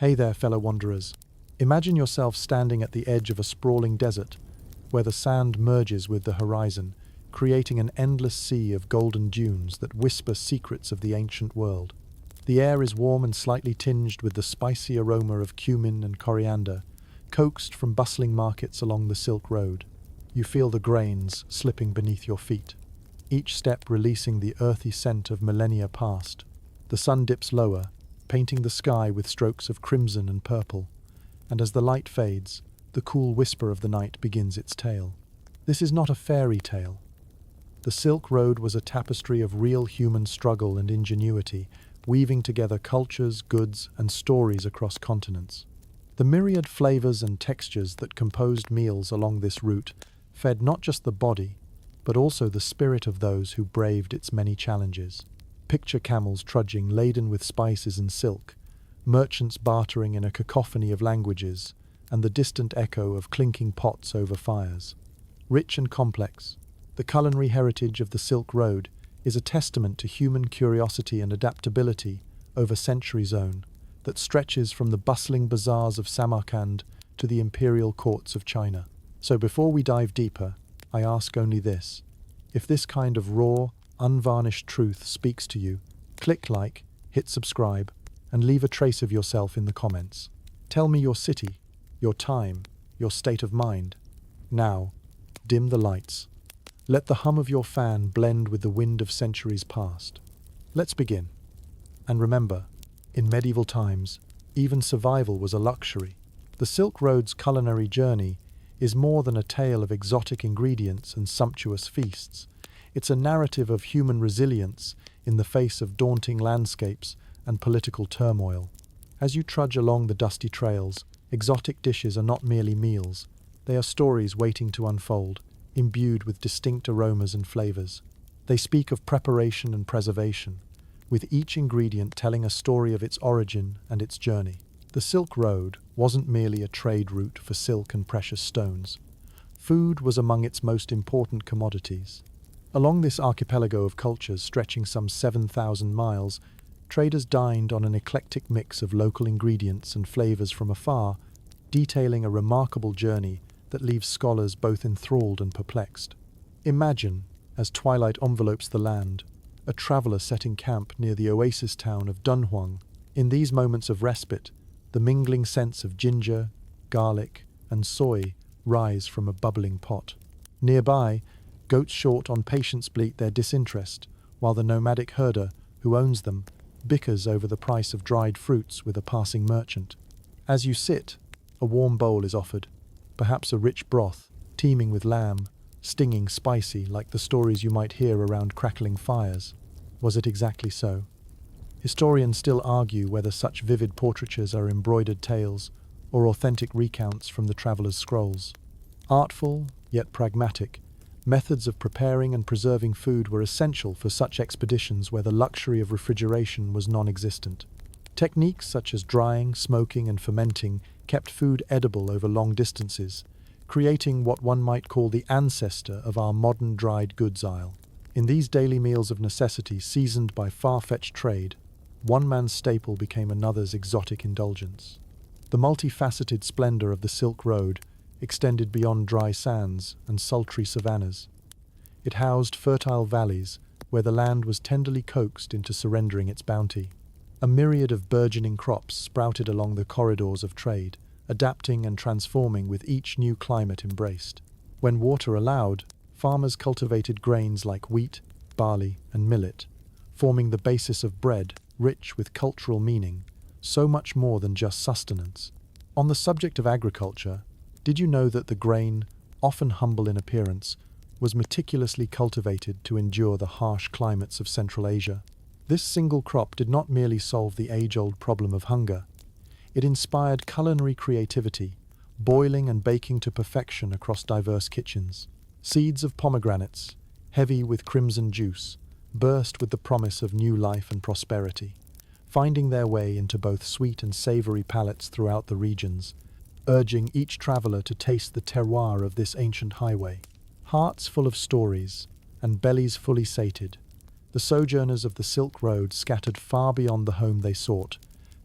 Hey there, fellow wanderers. Imagine yourself standing at the edge of a sprawling desert, where the sand merges with the horizon, creating an endless sea of golden dunes that whisper secrets of the ancient world. The air is warm and slightly tinged with the spicy aroma of cumin and coriander, coaxed from bustling markets along the Silk Road. You feel the grains slipping beneath your feet, each step releasing the earthy scent of millennia past. The sun dips lower, painting the sky with strokes of crimson and purple, and as the light fades, the cool whisper of the night begins its tale. This is not a fairy tale. The Silk Road was a tapestry of real human struggle and ingenuity, weaving together cultures, goods, and stories across continents. The myriad flavors and textures that composed meals along this route fed not just the body, but also the spirit of those who braved its many challenges. Picture camels trudging laden with spices and silk, merchants bartering in a cacophony of languages, and the distant echo of clinking pots over fires. Rich and complex, the culinary heritage of the Silk Road is a testament to human curiosity and adaptability over centuries that stretches from the bustling bazaars of Samarkand to the imperial courts of China. So before we dive deeper, I ask only this: if this kind of raw, unvarnished truth speaks to you, click like, hit subscribe, and leave a trace of yourself in the comments. Tell me your city, your time, your state of mind. Now, dim the lights. Let the hum of your fan blend with the wind of centuries past. Let's begin. And remember, in medieval times, even survival was a luxury. The Silk Road's culinary journey is more than a tale of exotic ingredients and sumptuous feasts. It's a narrative of human resilience in the face of daunting landscapes and political turmoil. As you trudge along the dusty trails, exotic dishes are not merely meals. They are stories waiting to unfold, imbued with distinct aromas and flavors. They speak of preparation and preservation, with each ingredient telling a story of its origin and its journey. The Silk Road wasn't merely a trade route for silk and precious stones. Food was among its most important commodities. Along this archipelago of cultures stretching some 7,000 miles, traders dined on an eclectic mix of local ingredients and flavors from afar, detailing a remarkable journey that leaves scholars both enthralled and perplexed. Imagine, as twilight envelopes the land, a traveler setting camp near the oasis town of Dunhuang. In these moments of respite, the mingling scents of ginger, garlic, and soy rise from a bubbling pot. Nearby, goats short on patience bleat their disinterest, while the nomadic herder, who owns them, bickers over the price of dried fruits with a passing merchant. As you sit, a warm bowl is offered, perhaps a rich broth, teeming with lamb, stinging spicy like the stories you might hear around crackling fires. Was it exactly so? Historians still argue whether such vivid portraitures are embroidered tales or authentic recounts from the traveller's scrolls. Artful, yet pragmatic, methods of preparing and preserving food were essential for such expeditions where the luxury of refrigeration was non-existent. Techniques such as drying, smoking, and fermenting kept food edible over long distances, creating what one might call the ancestor of our modern dried goods aisle. In these daily meals of necessity seasoned by far-fetched trade, one man's staple became another's exotic indulgence. The multifaceted splendor of the Silk Road extended beyond dry sands and sultry savannas. It housed fertile valleys where the land was tenderly coaxed into surrendering its bounty. A myriad of burgeoning crops sprouted along the corridors of trade, adapting and transforming with each new climate embraced. When water allowed, farmers cultivated grains like wheat, barley, and millet, forming the basis of bread rich with cultural meaning, so much more than just sustenance. On the subject of agriculture, did you know that the grain, often humble in appearance, was meticulously cultivated to endure the harsh climates of Central Asia? This single crop did not merely solve the age-old problem of hunger. It inspired culinary creativity, boiling and baking to perfection across diverse kitchens. Seeds of pomegranates, heavy with crimson juice, burst with the promise of new life and prosperity, finding their way into both sweet and savory palates throughout the regions, urging each traveler to taste the terroir of this ancient highway. Hearts full of stories and bellies fully sated, the sojourners of the Silk Road scattered far beyond the home they sought,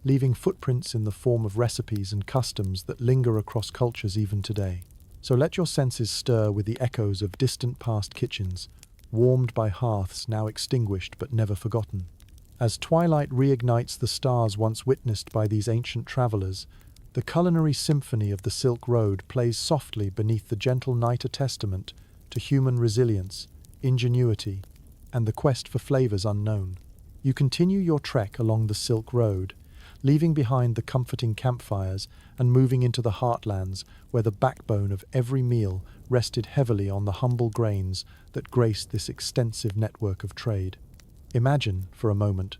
leaving footprints in the form of recipes and customs that linger across cultures even today. So let your senses stir with the echoes of distant past kitchens, warmed by hearths now extinguished but never forgotten. As twilight reignites the stars once witnessed by these ancient travelers, the culinary symphony of the Silk Road plays softly beneath the gentle night, a testament to human resilience, ingenuity, and the quest for flavors unknown. You continue your trek along the Silk Road, leaving behind the comforting campfires and moving into the heartlands where the backbone of every meal rested heavily on the humble grains that graced this extensive network of trade. Imagine, for a moment,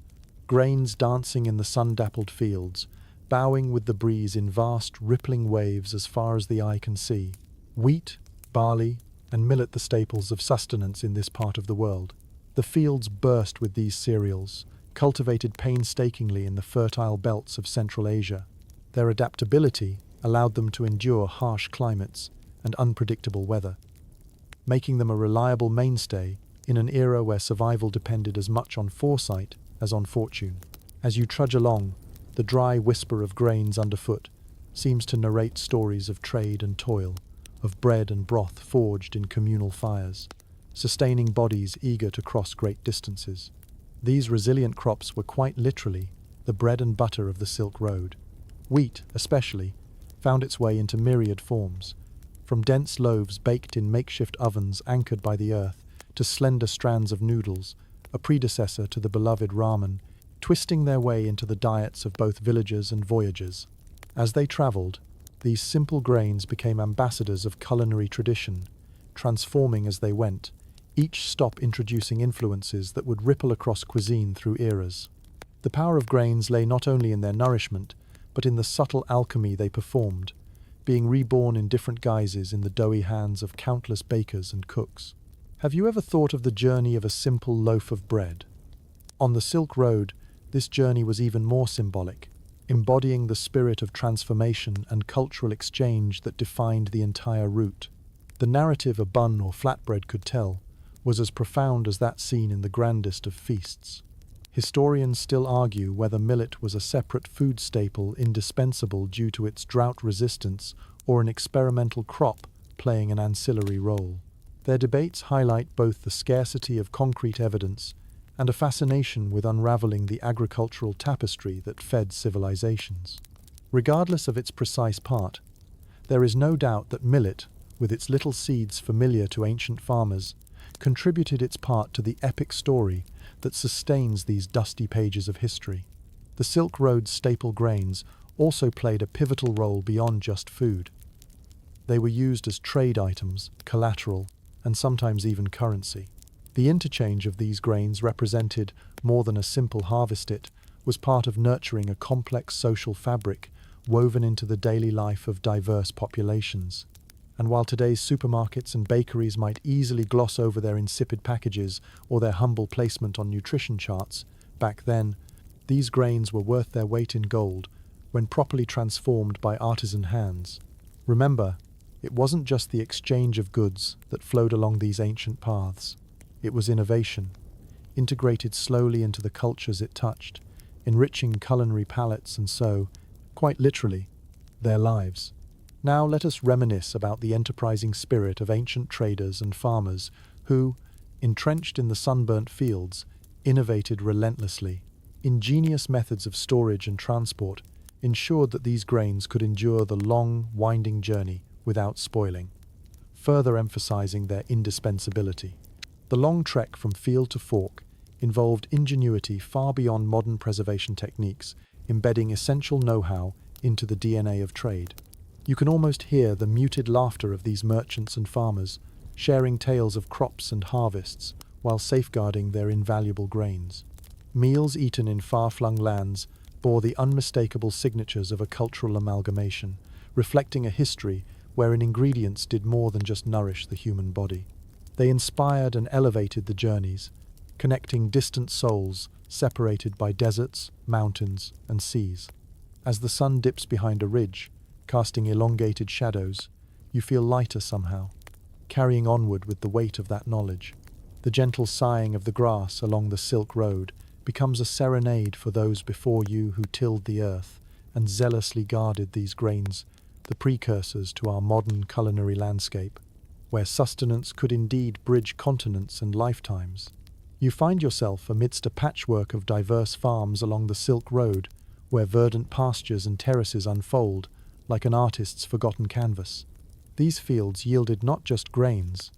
grains dancing in the sun-dappled fields, bowing with the breeze in vast, rippling waves as far as the eye can see. Wheat, barley, and millet, the staples of sustenance in this part of the world. The fields burst with these cereals, cultivated painstakingly in the fertile belts of Central Asia. Their adaptability allowed them to endure harsh climates and unpredictable weather, making them a reliable mainstay in an era where survival depended as much on foresight as on fortune. As you trudge along, the dry whisper of grains underfoot seems to narrate stories of trade and toil, of bread and broth forged in communal fires, sustaining bodies eager to cross great distances. These resilient crops were quite literally the bread and butter of the Silk Road. Wheat, especially, found its way into myriad forms, from dense loaves baked in makeshift ovens anchored by the earth to slender strands of noodles, a predecessor to the beloved ramen, twisting their way into the diets of both villagers and voyagers. As they traveled, these simple grains became ambassadors of culinary tradition, transforming as they went, each stop introducing influences that would ripple across cuisine through eras. The power of grains lay not only in their nourishment, but in the subtle alchemy they performed, being reborn in different guises in the doughy hands of countless bakers and cooks. Have you ever thought of the journey of a simple loaf of bread? On the Silk Road, this journey was even more symbolic, embodying the spirit of transformation and cultural exchange that defined the entire route. The narrative a bun or flatbread could tell was as profound as that seen in the grandest of feasts. Historians still argue whether millet was a separate food staple indispensable due to its drought resistance or an experimental crop playing an ancillary role. Their debates highlight both the scarcity of concrete evidence and a fascination with unraveling the agricultural tapestry that fed civilizations. Regardless of its precise part, there is no doubt that millet, with its little seeds familiar to ancient farmers, contributed its part to the epic story that sustains these dusty pages of history. The Silk Road's staple grains also played a pivotal role beyond just food. They were used as trade items, collateral, and sometimes even currency. The interchange of these grains represented more than a simple harvest. It was part of nurturing a complex social fabric woven into the daily life of diverse populations. And while today's supermarkets and bakeries might easily gloss over their insipid packages or their humble placement on nutrition charts, back then, these grains were worth their weight in gold when properly transformed by artisan hands. Remember, it wasn't just the exchange of goods that flowed along these ancient paths. It was innovation, integrated slowly into the cultures it touched, enriching culinary palates and so, quite literally, their lives. Now let us reminisce about the enterprising spirit of ancient traders and farmers who, entrenched in the sunburnt fields, innovated relentlessly. Ingenious methods of storage and transport ensured that these grains could endure the long, winding journey without spoiling, further emphasizing their indispensability. The long trek from field to fork involved ingenuity far beyond modern preservation techniques, embedding essential know-how into the DNA of trade. You can almost hear the muted laughter of these merchants and farmers, sharing tales of crops and harvests while safeguarding their invaluable grains. Meals eaten in far-flung lands bore the unmistakable signatures of a cultural amalgamation, reflecting a history wherein ingredients did more than just nourish the human body. They inspired and elevated the journeys, connecting distant souls separated by deserts, mountains, and seas. As the sun dips behind a ridge, casting elongated shadows, you feel lighter somehow, carrying onward with the weight of that knowledge. The gentle sighing of the grass along the Silk Road becomes a serenade for those before you who tilled the earth and zealously guarded these grains, the precursors to our modern culinary landscape, where sustenance could indeed bridge continents and lifetimes. You find yourself amidst a patchwork of diverse farms along the Silk Road, where verdant pastures and terraces unfold like an artist's forgotten canvas. These fields yielded not just grains,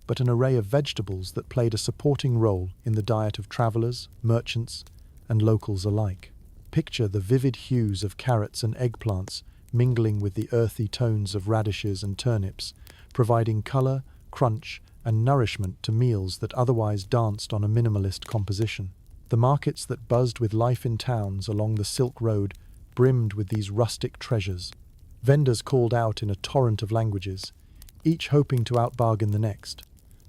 but an array of vegetables that played a supporting role in the diet of travelers, merchants, and locals alike. Picture the vivid hues of carrots and eggplants mingling with the earthy tones of radishes and turnips, providing color, crunch, and nourishment to meals that otherwise danced on a minimalist composition. The markets that buzzed with life in towns along the Silk Road brimmed with these rustic treasures. Vendors called out in a torrent of languages, each hoping to outbargain the next,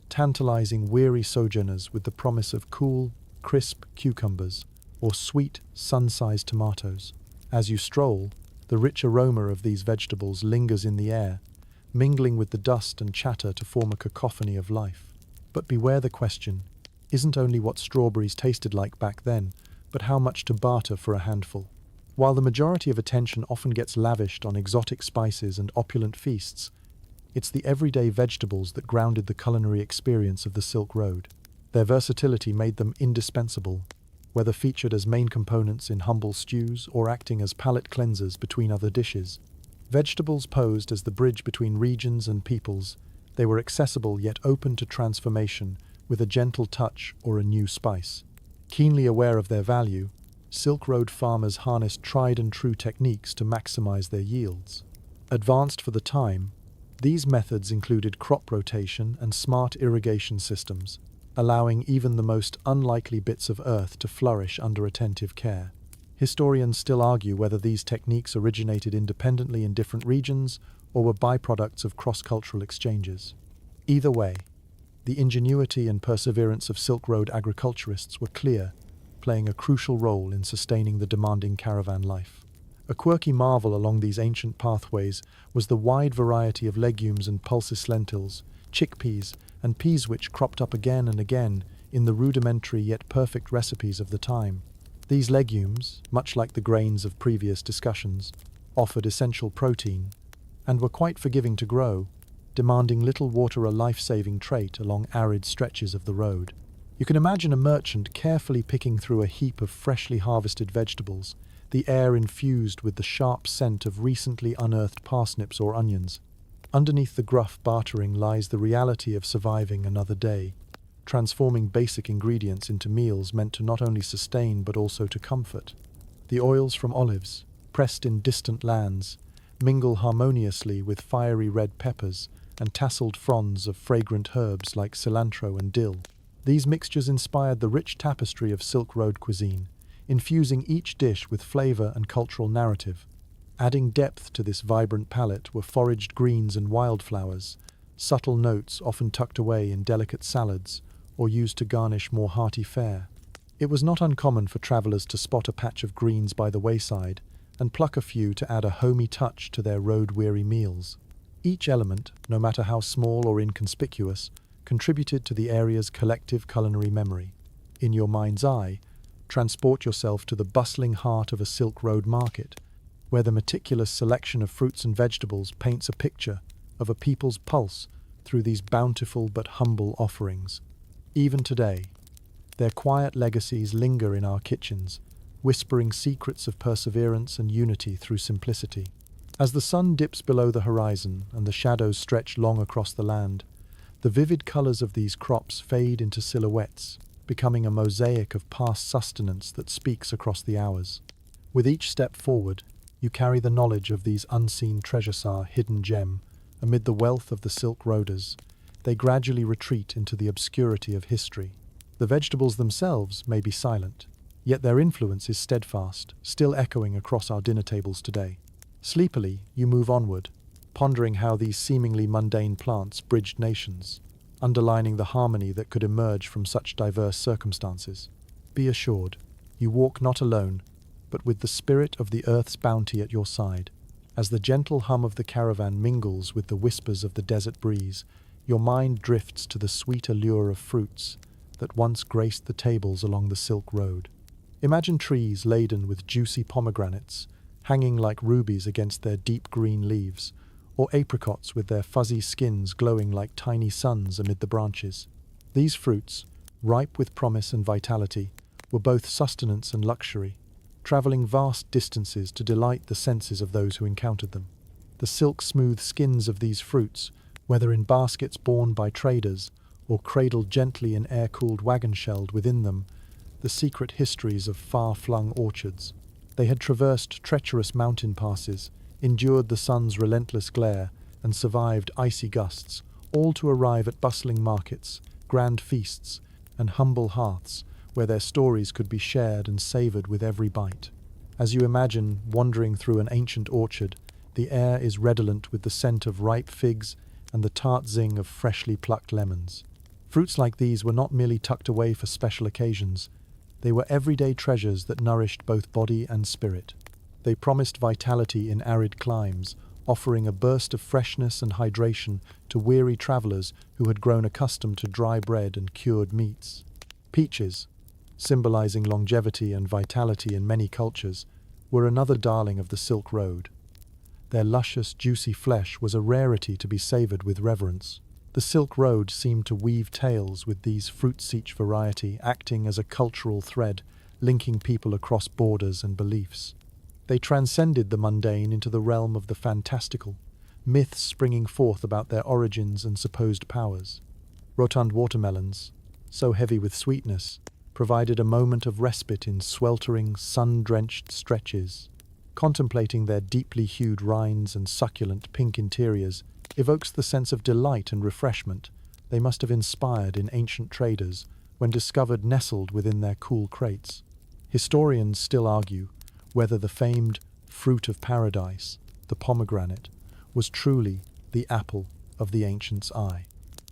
tantalizing weary sojourners with the promise of cool, crisp cucumbers or sweet, sun-sized tomatoes. As you stroll, the rich aroma of these vegetables lingers in the air, mingling with the dust and chatter to form a cacophony of life. But beware the question, isn't only what strawberries tasted like back then, but how much to barter for a handful. While the majority of attention often gets lavished on exotic spices and opulent feasts, it's the everyday vegetables that grounded the culinary experience of the Silk Road. Their versatility made them indispensable, whether featured as main components in humble stews or acting as palate cleansers between other dishes. Vegetables posed as the bridge between regions and peoples. They were accessible yet open to transformation with a gentle touch or a new spice. Keenly aware of their value, Silk Road farmers harnessed tried and true techniques to maximize their yields. Advanced for the time, these methods included crop rotation and smart irrigation systems, allowing even the most unlikely bits of earth to flourish under attentive care. Historians still argue whether these techniques originated independently in different regions or were byproducts of cross-cultural exchanges. Either way, the ingenuity and perseverance of Silk Road agriculturists were clear, playing a crucial role in sustaining the demanding caravan life. A quirky marvel along these ancient pathways was the wide variety of legumes and pulsis lentils, chickpeas, and peas which cropped up again and again in the rudimentary yet perfect recipes of the time. These legumes, much like the grains of previous discussions, offered essential protein and were quite forgiving to grow, demanding little water, a life-saving trait along arid stretches of the road. You can imagine a merchant carefully picking through a heap of freshly harvested vegetables, the air infused with the sharp scent of recently unearthed parsnips or onions. Underneath the gruff bartering lies the reality of surviving another day, transforming basic ingredients into meals meant to not only sustain but also to comfort. The oils from olives, pressed in distant lands, mingle harmoniously with fiery red peppers and tasseled fronds of fragrant herbs like cilantro and dill. These mixtures inspired the rich tapestry of Silk Road cuisine, infusing each dish with flavor and cultural narrative. Adding depth to this vibrant palette were foraged greens and wildflowers, subtle notes often tucked away in delicate salads or used to garnish more hearty fare. It was not uncommon for travelers to spot a patch of greens by the wayside and pluck a few to add a homey touch to their road-weary meals. Each element, no matter how small or inconspicuous, contributed to the area's collective culinary memory. In your mind's eye, transport yourself to the bustling heart of a Silk Road market, where the meticulous selection of fruits and vegetables paints a picture of a people's pulse through these bountiful but humble offerings. Even today, their quiet legacies linger in our kitchens, whispering secrets of perseverance and unity through simplicity. As the sun dips below the horizon and the shadows stretch long across the land, the vivid colors of these crops fade into silhouettes, becoming a mosaic of past sustenance that speaks across the hours. With each step forward, you carry the knowledge of these unseen treasures, our hidden gem. Amid the wealth of the Silk Roaders, they gradually retreat into the obscurity of history. The vegetables themselves may be silent, yet their influence is steadfast, still echoing across our dinner tables today. Sleepily, you move onward, pondering how these seemingly mundane plants bridged nations, underlining the harmony that could emerge from such diverse circumstances. Be assured, you walk not alone, but with the spirit of the earth's bounty at your side. As the gentle hum of the caravan mingles with the whispers of the desert breeze, your mind drifts to the sweet allure of fruits that once graced the tables along the Silk Road. Imagine trees laden with juicy pomegranates, hanging like rubies against their deep green leaves, or apricots with their fuzzy skins glowing like tiny suns amid the branches. These fruits, ripe with promise and vitality, were both sustenance and luxury, traveling vast distances to delight the senses of those who encountered them. The silk-smooth skins of these fruits, whether in baskets borne by traders or cradled gently in air-cooled wagon-shelled within them, the secret histories of far-flung orchards. They had traversed treacherous mountain passes, endured the sun's relentless glare, and survived icy gusts, all to arrive at bustling markets, grand feasts, and humble hearths, where their stories could be shared and savoured with every bite. As you imagine wandering through an ancient orchard, the air is redolent with the scent of ripe figs and the tart zing of freshly plucked lemons. Fruits like these were not merely tucked away for special occasions. They were everyday treasures that nourished both body and spirit. They promised vitality in arid climes, offering a burst of freshness and hydration to weary travellers who had grown accustomed to dry bread and cured meats. Peaches, symbolizing longevity and vitality in many cultures, were another darling of the Silk Road. Their luscious, juicy flesh was a rarity to be savoured with reverence. The Silk Road seemed to weave tales with these fruits, each variety acting as a cultural thread, linking people across borders and beliefs. They transcended the mundane into the realm of the fantastical, myths springing forth about their origins and supposed powers. Rotund watermelons, so heavy with sweetness, provided a moment of respite in sweltering, sun-drenched stretches. Contemplating their deeply hued rinds and succulent pink interiors evokes the sense of delight and refreshment they must have inspired in ancient traders when discovered nestled within their cool crates. Historians still argue whether the famed fruit of paradise, the pomegranate, was truly the apple of the ancients' eye.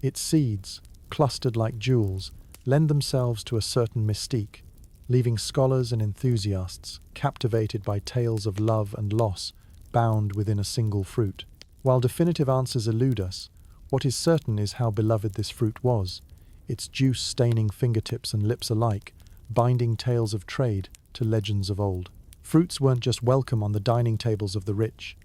Its seeds, clustered like jewels, lend themselves to a certain mystique, leaving scholars and enthusiasts captivated by tales of love and loss bound within a single fruit. While definitive answers elude us, what is certain is how beloved this fruit was, its juice staining fingertips and lips alike, binding tales of trade to legends of old. Fruits weren't just welcome on the dining tables of the rich.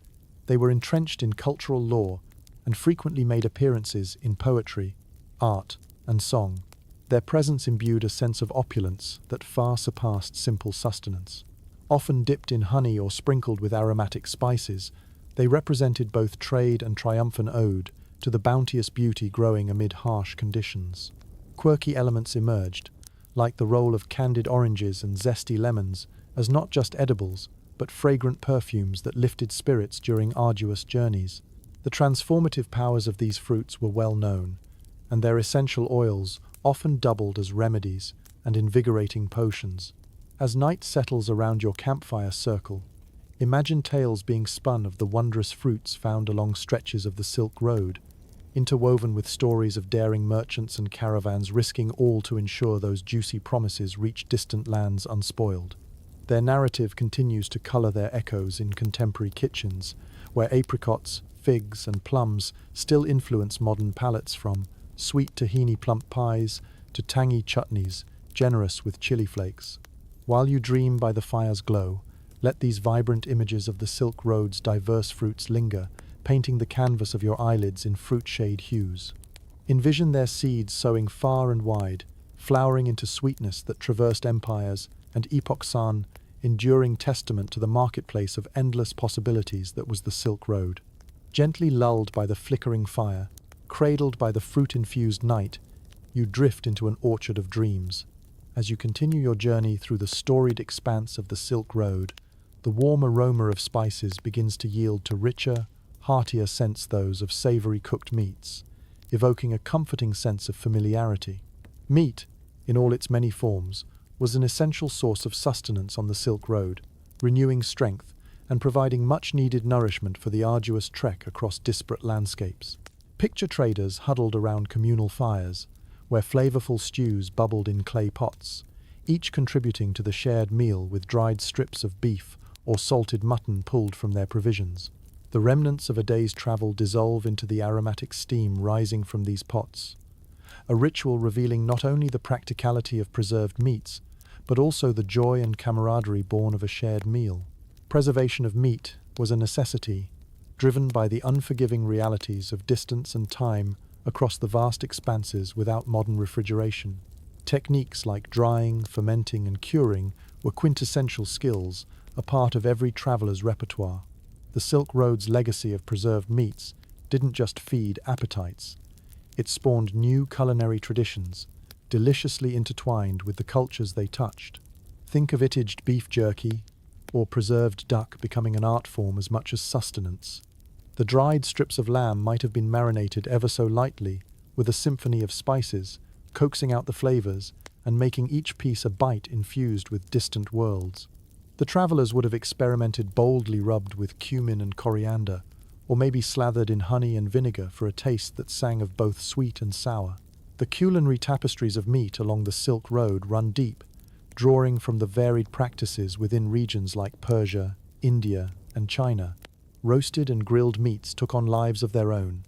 They were entrenched in cultural lore and frequently made appearances in poetry, art, and song. Their presence imbued a sense of opulence that far surpassed simple sustenance. Often dipped in honey or sprinkled with aromatic spices, they represented both trade and triumphant ode to the bounteous beauty growing amid harsh conditions. Quirky elements emerged, like the role of candied oranges and zesty lemons, as not just edibles, but fragrant perfumes that lifted spirits during arduous journeys. The transformative powers of these fruits were well known, and their essential oils often doubled as remedies and invigorating potions. As night settles around your campfire circle, imagine tales being spun of the wondrous fruits found along stretches of the Silk Road, interwoven with stories of daring merchants and caravans risking all to ensure those juicy promises reach distant lands unspoiled. Their narrative continues to colour their echoes in contemporary kitchens, where apricots, figs, and plums still influence modern palates, from sweet tahini plump pies to tangy chutneys, generous with chili flakes. While you dream by the fire's glow, let these vibrant images of the Silk Road's diverse fruits linger, painting the canvas of your eyelids in fruit shade hues. Envision their seeds sowing far and wide, flowering into sweetness that traversed empires, and epoch-san, enduring testament to the marketplace of endless possibilities that was the Silk Road. Gently lulled by the flickering fire, cradled by the fruit-infused night, you drift into an orchard of dreams. As you continue your journey through the storied expanse of the Silk Road, the warm aroma of spices begins to yield to richer, heartier scents, those of savoury cooked meats, evoking a comforting sense of familiarity. Meat, in all its many forms, was an essential source of sustenance on the Silk Road, renewing strength and providing much-needed nourishment for the arduous trek across disparate landscapes. Picture traders huddled around communal fires, where flavorful stews bubbled in clay pots, each contributing to the shared meal with dried strips of beef or salted mutton pulled from their provisions. The remnants of a day's travel dissolve into the aromatic steam rising from these pots, a ritual revealing not only the practicality of preserved meats, but also the joy and camaraderie born of a shared meal. Preservation of meat was a necessity, driven by the unforgiving realities of distance and time across the vast expanses without modern refrigeration. Techniques like drying, fermenting, and curing were quintessential skills, a part of every traveler's repertoire. The Silk Road's legacy of preserved meats didn't just feed appetites. It spawned new culinary traditions, deliciously intertwined with the cultures they touched. Think of it-aged beef jerky, or preserved duck becoming an art form as much as sustenance. The dried strips of lamb might have been marinated ever so lightly, with a symphony of spices, coaxing out the flavors and making each piece a bite infused with distant worlds. The travelers would have experimented boldly rubbed with cumin and coriander, or maybe slathered in honey and vinegar for a taste that sang of both sweet and sour. The culinary tapestries of meat along the Silk Road run deep, drawing from the varied practices within regions like Persia, India, and China. Roasted and grilled meats took on lives of their own,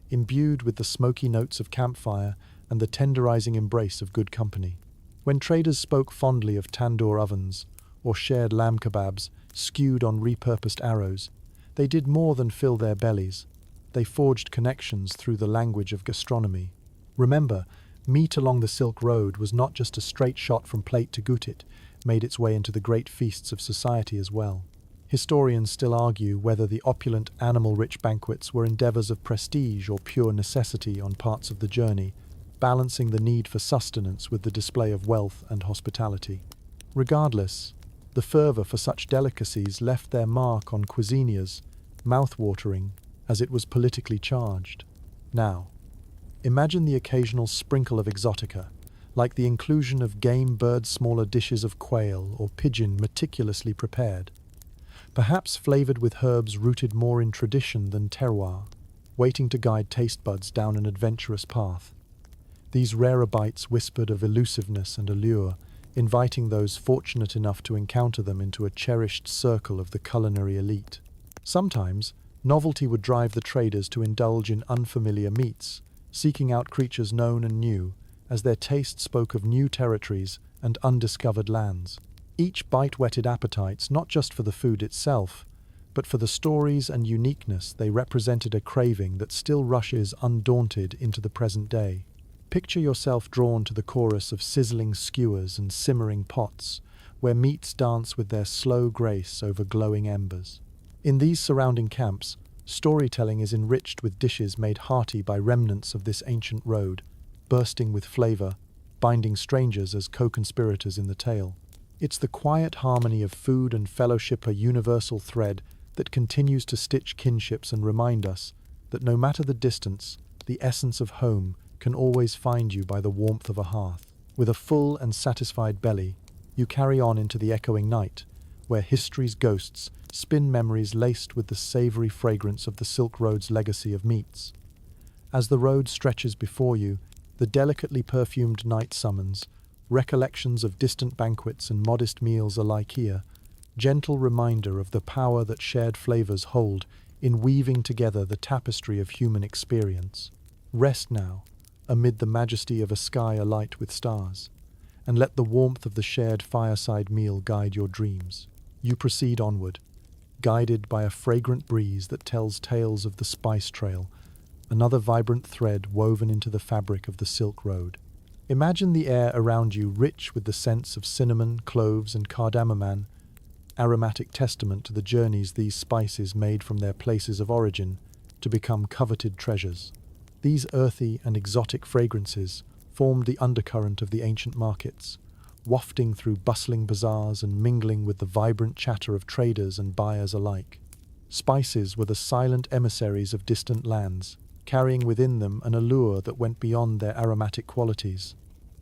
imbued with the smoky notes of campfire and the tenderizing embrace of good company. When traders spoke fondly of tandoor ovens or shared lamb kebabs stewed on repurposed arrows, they did more than fill their bellies. They forged connections through the language of gastronomy. Remember, meat along the Silk Road was not just a straight shot from plate to gut, it made its way into the great feasts of society as well. Historians still argue whether the opulent, animal-rich banquets were endeavors of prestige or pure necessity on parts of the journey, balancing the need for sustenance with the display of wealth and hospitality. Regardless, the fervor for such delicacies left their mark on cuisiniers, mouth-watering, as it was politically charged. Now, imagine the occasional sprinkle of exotica, like the inclusion of game bird smaller dishes of quail or pigeon meticulously prepared, perhaps flavored with herbs rooted more in tradition than terroir, waiting to guide taste buds down an adventurous path. These rarer bites whispered of elusiveness and allure, inviting those fortunate enough to encounter them into a cherished circle of the culinary elite. Sometimes, novelty would drive the traders to indulge in unfamiliar meats, seeking out creatures known and new, as their taste spoke of new territories and undiscovered lands. Each bite whetted appetites not just for the food itself, but for the stories and uniqueness they represented, a craving that still rushes undaunted into the present day. Picture yourself drawn to the chorus of sizzling skewers and simmering pots, where meats dance with their slow grace over glowing embers. In these surrounding camps, storytelling is enriched with dishes made hearty by remnants of this ancient road, bursting with flavor, binding strangers as co-conspirators in the tale. It's the quiet harmony of food and fellowship, a universal thread that continues to stitch kinships and remind us that no matter the distance, the essence of home can always find you by the warmth of a hearth. With a full and satisfied belly, you carry on into the echoing night, where history's ghosts spin memories laced with the savory fragrance of the Silk Road's legacy of meats. As the road stretches before you, the delicately perfumed night summons recollections of distant banquets and modest meals alike here, gentle reminder of the power that shared flavors hold in weaving together the tapestry of human experience. Rest now, amid the majesty of a sky alight with stars, and let the warmth of the shared fireside meal guide your dreams. You proceed onward, guided by a fragrant breeze that tells tales of the spice trail, another vibrant thread woven into the fabric of the Silk Road. Imagine the air around you rich with the scents of cinnamon, cloves, and cardamom, aromatic testament to the journeys these spices made from their places of origin to become coveted treasures. These earthy and exotic fragrances formed the undercurrent of the ancient markets, wafting through bustling bazaars and mingling with the vibrant chatter of traders and buyers alike. Spices were the silent emissaries of distant lands, carrying within them an allure that went beyond their aromatic qualities.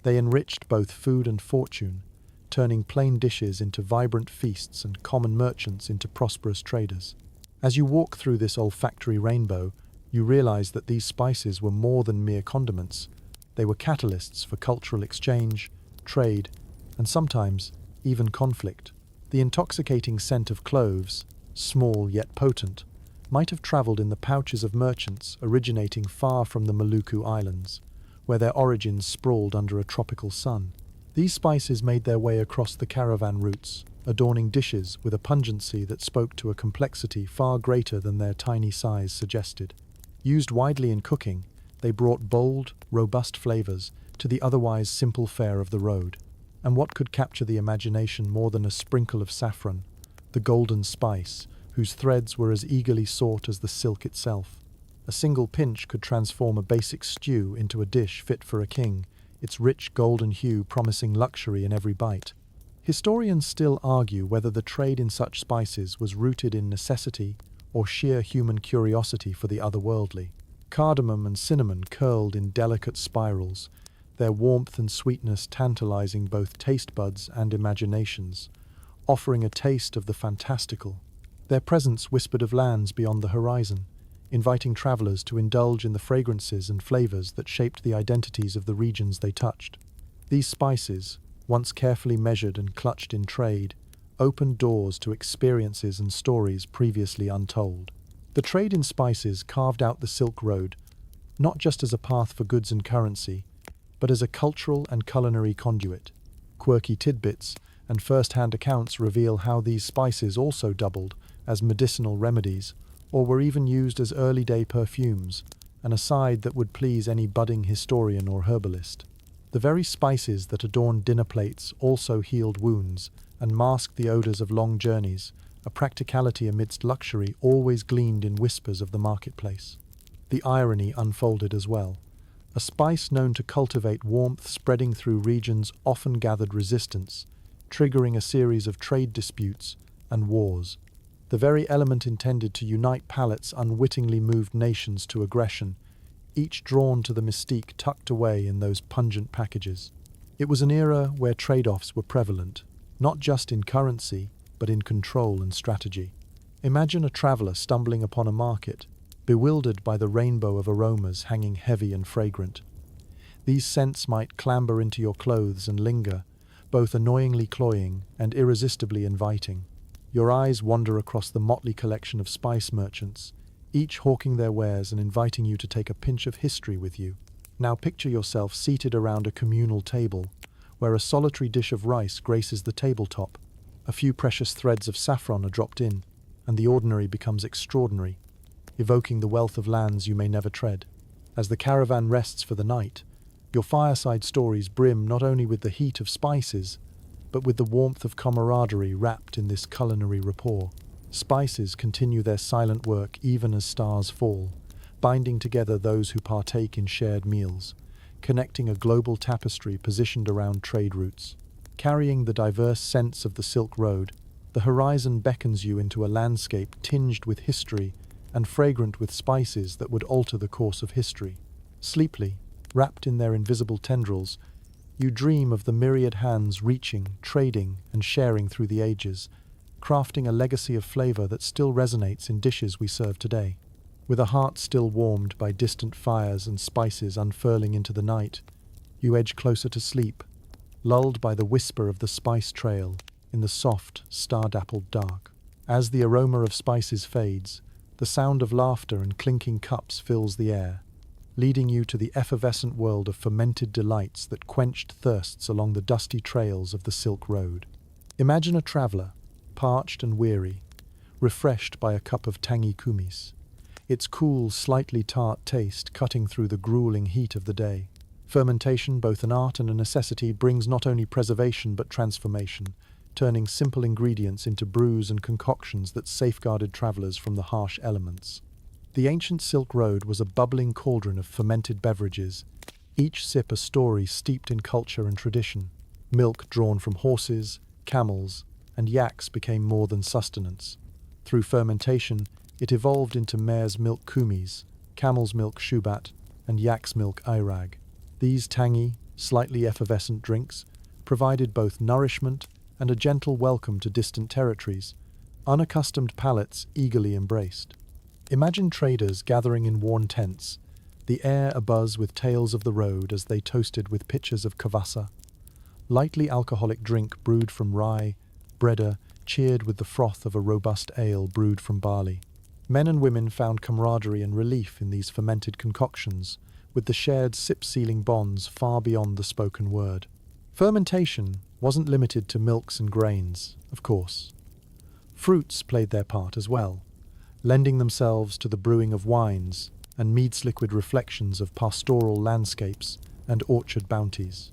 They enriched both food and fortune, turning plain dishes into vibrant feasts and common merchants into prosperous traders. As you walk through this olfactory rainbow, you realize that these spices were more than mere condiments. They were catalysts for cultural exchange, trade, and sometimes even conflict. The intoxicating scent of cloves, small yet potent, might have traveled in the pouches of merchants originating far from the Maluku Islands, where their origins sprawled under a tropical sun. These spices made their way across the caravan routes, adorning dishes with a pungency that spoke to a complexity far greater than their tiny size suggested. Used widely in cooking, they brought bold, robust flavors to the otherwise simple fare of the road. And what could capture the imagination more than a sprinkle of saffron, the golden spice, whose threads were as eagerly sought as the silk itself? A single pinch could transform a basic stew into a dish fit for a king, its rich golden hue promising luxury in every bite. Historians still argue whether the trade in such spices was rooted in necessity or sheer human curiosity for the otherworldly. Cardamom and cinnamon curled in delicate spirals, their warmth and sweetness tantalizing both taste buds and imaginations, offering a taste of the fantastical. Their presence whispered of lands beyond the horizon, inviting travelers to indulge in the fragrances and flavors that shaped the identities of the regions they touched. These spices, once carefully measured and clutched in trade, opened doors to experiences and stories previously untold. The trade in spices carved out the Silk Road, not just as a path for goods and currency, but as a cultural and culinary conduit. Quirky tidbits and first-hand accounts reveal how these spices also doubled as medicinal remedies, or were even used as early-day perfumes, an aside that would please any budding historian or herbalist. The very spices that adorned dinner plates also healed wounds and masked the odors of long journeys, a practicality amidst luxury always gleaned in whispers of the marketplace. The irony unfolded as well. A spice known to cultivate warmth spreading through regions often gathered resistance, triggering a series of trade disputes and wars. The very element intended to unite palates unwittingly moved nations to aggression, each drawn to the mystique tucked away in those pungent packages. It was an era where trade-offs were prevalent, not just in currency, but in control and strategy. Imagine a traveler stumbling upon a market, bewildered by the rainbow of aromas hanging heavy and fragrant. These scents might clamber into your clothes and linger, both annoyingly cloying and irresistibly inviting. Your eyes wander across the motley collection of spice merchants, each hawking their wares and inviting you to take a pinch of history with you. Now picture yourself seated around a communal table, where a solitary dish of rice graces the tabletop. A few precious threads of saffron are dropped in, and the ordinary becomes extraordinary, evoking the wealth of lands you may never tread. As the caravan rests for the night, your fireside stories brim not only with the heat of spices, but with the warmth of camaraderie wrapped in this culinary rapport. Spices continue their silent work even as stars fall, binding together those who partake in shared meals, connecting a global tapestry positioned around trade routes. Carrying the diverse scents of the Silk Road, the horizon beckons you into a landscape tinged with history and fragrant with spices that would alter the course of history. Sleepily, wrapped in their invisible tendrils, you dream of the myriad hands reaching, trading, and sharing through the ages, crafting a legacy of flavor that still resonates in dishes we serve today. With a heart still warmed by distant fires and spices unfurling into the night, you edge closer to sleep, lulled by the whisper of the spice trail in the soft, star-dappled dark. As the aroma of spices fades, the sound of laughter and clinking cups fills the air, leading you to the effervescent world of fermented delights that quenched thirsts along the dusty trails of the Silk Road. Imagine a traveler, parched and weary, refreshed by a cup of tangy kumis, its cool, slightly tart taste cutting through the grueling heat of the day. Fermentation, both an art and a necessity, brings not only preservation but transformation, turning simple ingredients into brews and concoctions that safeguarded travelers from the harsh elements. The ancient Silk Road was a bubbling cauldron of fermented beverages, each sip a story steeped in culture and tradition. Milk drawn from horses, camels, and yaks became more than sustenance. Through fermentation, it evolved into mare's milk kumis, camel's milk shubat, and yak's milk airag. These tangy, slightly effervescent drinks provided both nourishment and a gentle welcome to distant territories, unaccustomed palates eagerly embraced. Imagine traders gathering in worn tents, the air abuzz with tales of the road as they toasted with pitchers of kvass, lightly alcoholic drink brewed from rye, breda cheered with the froth of a robust ale brewed from barley. Men and women found camaraderie and relief in these fermented concoctions, with the shared sip sealing bonds far beyond the spoken word. Fermentation wasn't limited to milks and grains, of course. Fruits played their part as well, lending themselves to the brewing of wines and mead's liquid reflections of pastoral landscapes and orchard bounties.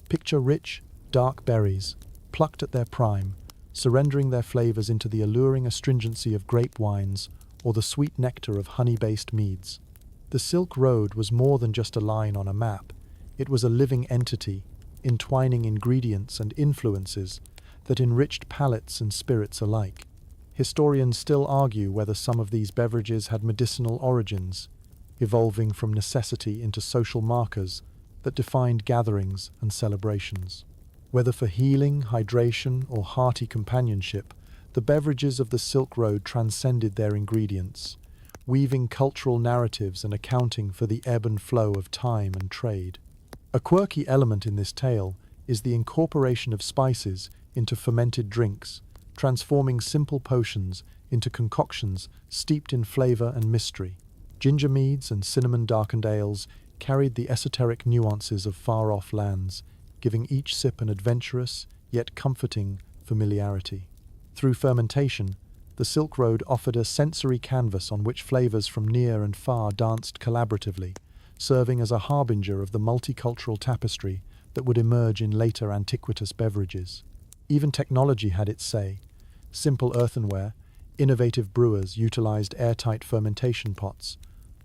Picture rich, dark berries, plucked at their prime, surrendering their flavors into the alluring astringency of grape wines or the sweet nectar of honey-based meads. The Silk Road was more than just a line on a map. It was a living entity, entwining ingredients and influences that enriched palates and spirits alike. Historians still argue whether some of these beverages had medicinal origins, evolving from necessity into social markers that defined gatherings and celebrations. Whether for healing, hydration, or hearty companionship, the beverages of the Silk Road transcended their ingredients, weaving cultural narratives and accounting for the ebb and flow of time and trade. A quirky element in this tale is the incorporation of spices into fermented drinks, transforming simple potions into concoctions steeped in flavor and mystery. Ginger meads and cinnamon-darkened ales carried the esoteric nuances of far-off lands, giving each sip an adventurous, yet comforting familiarity. Through fermentation, the Silk Road offered a sensory canvas on which flavors from near and far danced collaboratively, serving as a harbinger of the multicultural tapestry that would emerge in later antiquitous beverages. Even technology had its say. Simple earthenware, innovative brewers utilized airtight fermentation pots,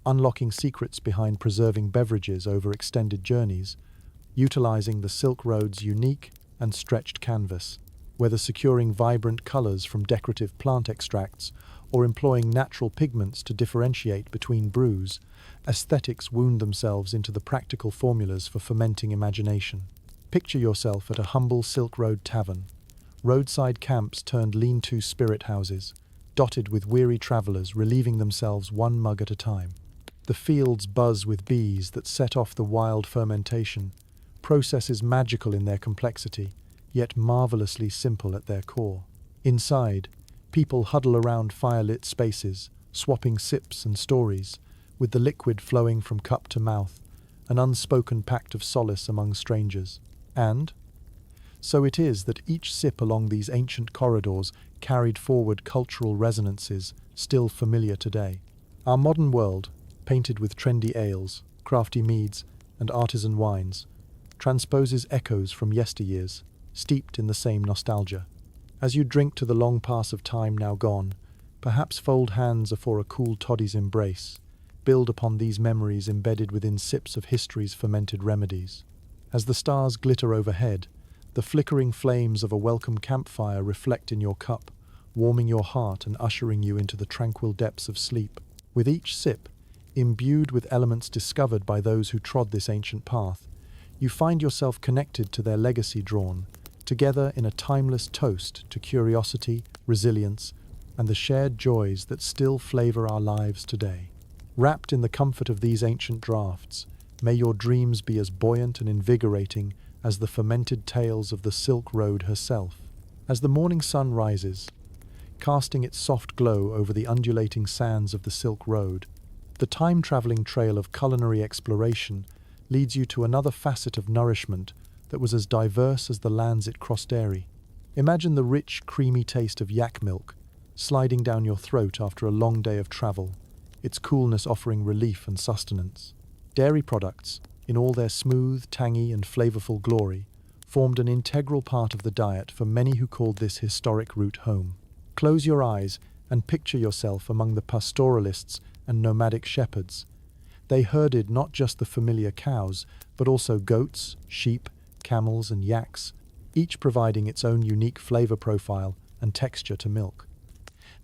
unlocking secrets behind preserving beverages over extended journeys, utilizing the Silk Road's unique and stretched canvas. Whether securing vibrant colors from decorative plant extracts or employing natural pigments to differentiate between brews, aesthetics wound themselves into the practical formulas for fermenting imagination. Picture yourself at a humble Silk Road tavern. Roadside camps turned lean-to spirit houses, dotted with weary travelers relieving themselves one mug at a time. The fields buzz with bees that set off the wild fermentation, processes magical in their complexity, yet marvelously simple at their core. Inside, people huddle around firelit spaces, swapping sips and stories, with the liquid flowing from cup to mouth, an unspoken pact of solace among strangers. And so it is that each sip along these ancient corridors carried forward cultural resonances still familiar today. Our modern world, painted with trendy ales, crafty meads, and artisan wines, transposes echoes from yesteryears, steeped in the same nostalgia. As you drink to the long pass of time now gone, perhaps fold hands afore a cool toddy's embrace, build upon these memories embedded within sips of history's fermented remedies. As the stars glitter overhead, the flickering flames of a welcome campfire reflect in your cup, warming your heart and ushering you into the tranquil depths of sleep. With each sip, imbued with elements discovered by those who trod this ancient path, you find yourself connected to their legacy drawn, together in a timeless toast to curiosity, resilience, and the shared joys that still flavor our lives today. Wrapped in the comfort of these ancient draughts, may your dreams be as buoyant and invigorating as the fermented tales of the Silk Road herself. As the morning sun rises, casting its soft glow over the undulating sands of the Silk Road, the time-traveling trail of culinary exploration leads you to another facet of nourishment that was as diverse as the lands it crossed. Imagine the rich, creamy taste of yak milk sliding down your throat after a long day of travel, its coolness offering relief and sustenance. Dairy products, in all their smooth, tangy, and flavorful glory, formed an integral part of the diet for many who called this historic route home. Close your eyes and picture yourself among the pastoralists and nomadic shepherds. They herded not just the familiar cows, but also goats, sheep, camels, and yaks, each providing its own unique flavor profile and texture to milk.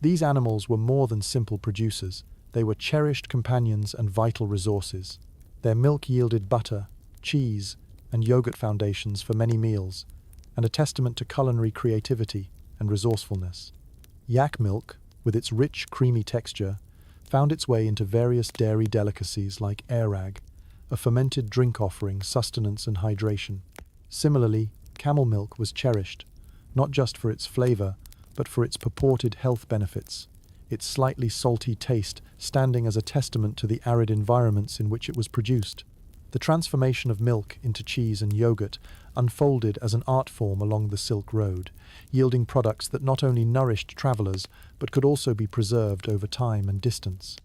These animals were more than simple producers. They were cherished companions and vital resources. Their milk yielded butter, cheese, and yogurt foundations for many meals, and a testament to culinary creativity and resourcefulness. Yak milk, with its rich, creamy texture, found its way into various dairy delicacies like airag, a fermented drink offering sustenance and hydration. Similarly, camel milk was cherished, not just for its flavor, but for its purported health benefits, its slightly salty taste standing as a testament to the arid environments in which it was produced. The transformation of milk into cheese and yogurt unfolded as an art form along the Silk Road, yielding products that not only nourished travelers but could also be preserved over time and distance.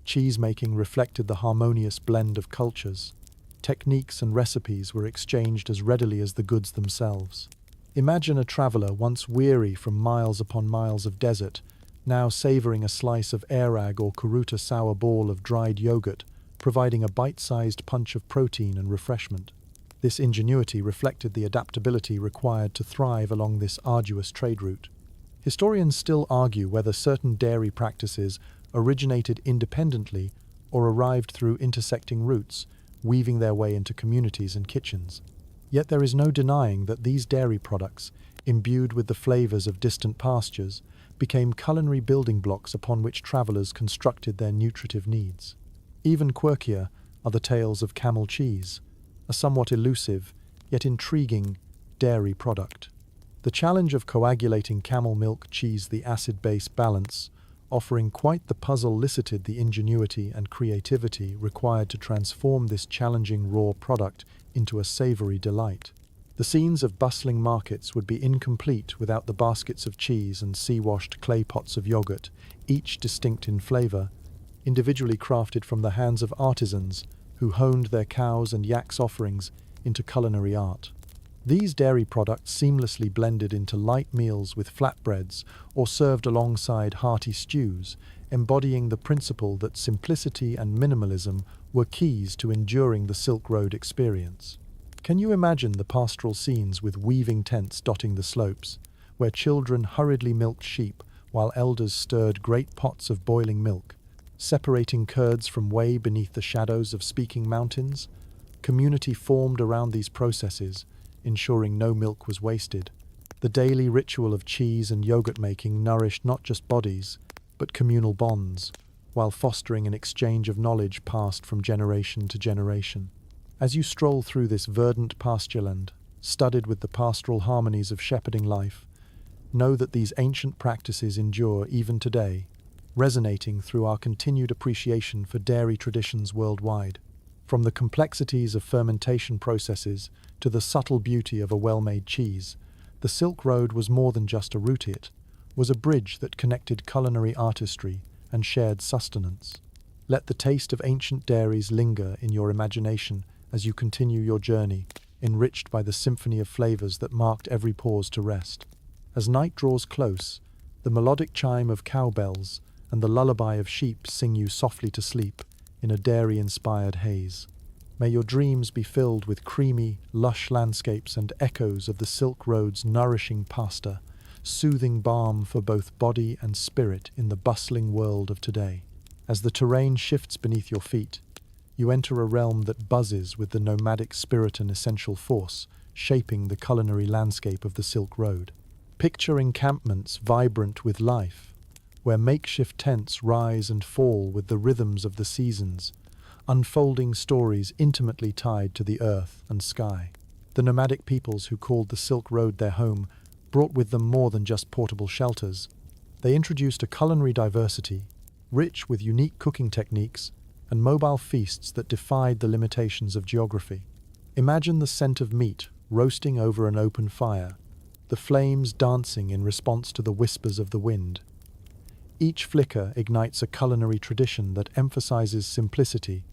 Cheese-making reflected the harmonious blend of cultures. Techniques and recipes were exchanged as readily as the goods themselves. Imagine a traveler once weary from miles upon miles of desert, now savoring a slice of airag or kuruta sour ball of dried yogurt, providing a bite-sized punch of protein and refreshment. This ingenuity reflected the adaptability required to thrive along this arduous trade route. Historians still argue whether certain dairy practices originated independently or arrived through intersecting routes, weaving their way into communities and kitchens. Yet there is no denying that these dairy products, imbued with the flavors of distant pastures, became culinary building blocks upon which travelers constructed their nutritive needs. Even quirkier are the tales of camel cheese, a somewhat elusive, yet intriguing, dairy product. The challenge of coagulating camel milk cheese, the acid-base balance, offering quite the puzzle, elicited the ingenuity and creativity required to transform this challenging raw product into a savory delight. The scenes of bustling markets would be incomplete without the baskets of cheese and sea-washed clay pots of yogurt, each distinct in flavor, individually crafted from the hands of artisans who honed their cows' and yaks' offerings into culinary art. These dairy products seamlessly blended into light meals with flatbreads or served alongside hearty stews, embodying the principle that simplicity and minimalism were keys to enduring the Silk Road experience. Can you imagine the pastoral scenes with weaving tents dotting the slopes, where children hurriedly milked sheep while elders stirred great pots of boiling milk, separating curds from whey beneath the shadows of speaking mountains? Community formed around these processes, ensuring no milk was wasted. The daily ritual of cheese and yogurt making nourished not just bodies, but communal bonds, while fostering an exchange of knowledge passed from generation to generation. As you stroll through this verdant pastureland, studded with the pastoral harmonies of shepherding life, know that these ancient practices endure even today, resonating through our continued appreciation for dairy traditions worldwide. From the complexities of fermentation processes to the subtle beauty of a well-made cheese, the Silk Road was more than just a route, it was a bridge that connected culinary artistry and shared sustenance. Let the taste of ancient dairies linger in your imagination as you continue your journey, enriched by the symphony of flavors that marked every pause to rest. As night draws close, the melodic chime of cowbells and the lullaby of sheep sing you softly to sleep in a dairy-inspired haze. May your dreams be filled with creamy, lush landscapes and echoes of the Silk Road's nourishing pasta, soothing balm for both body and spirit in the bustling world of today. As the terrain shifts beneath your feet, you enter a realm that buzzes with the nomadic spirit and essential force, shaping the culinary landscape of the Silk Road. Picture encampments vibrant with life, where makeshift tents rise and fall with the rhythms of the seasons, unfolding stories intimately tied to the earth and sky. The nomadic peoples who called the Silk Road their home brought with them more than just portable shelters. They introduced a culinary diversity, rich with unique cooking techniques and mobile feasts that defied the limitations of geography. Imagine the scent of meat roasting over an open fire, the flames dancing in response to the whispers of the wind. Each flicker ignites a culinary tradition that emphasizes simplicity,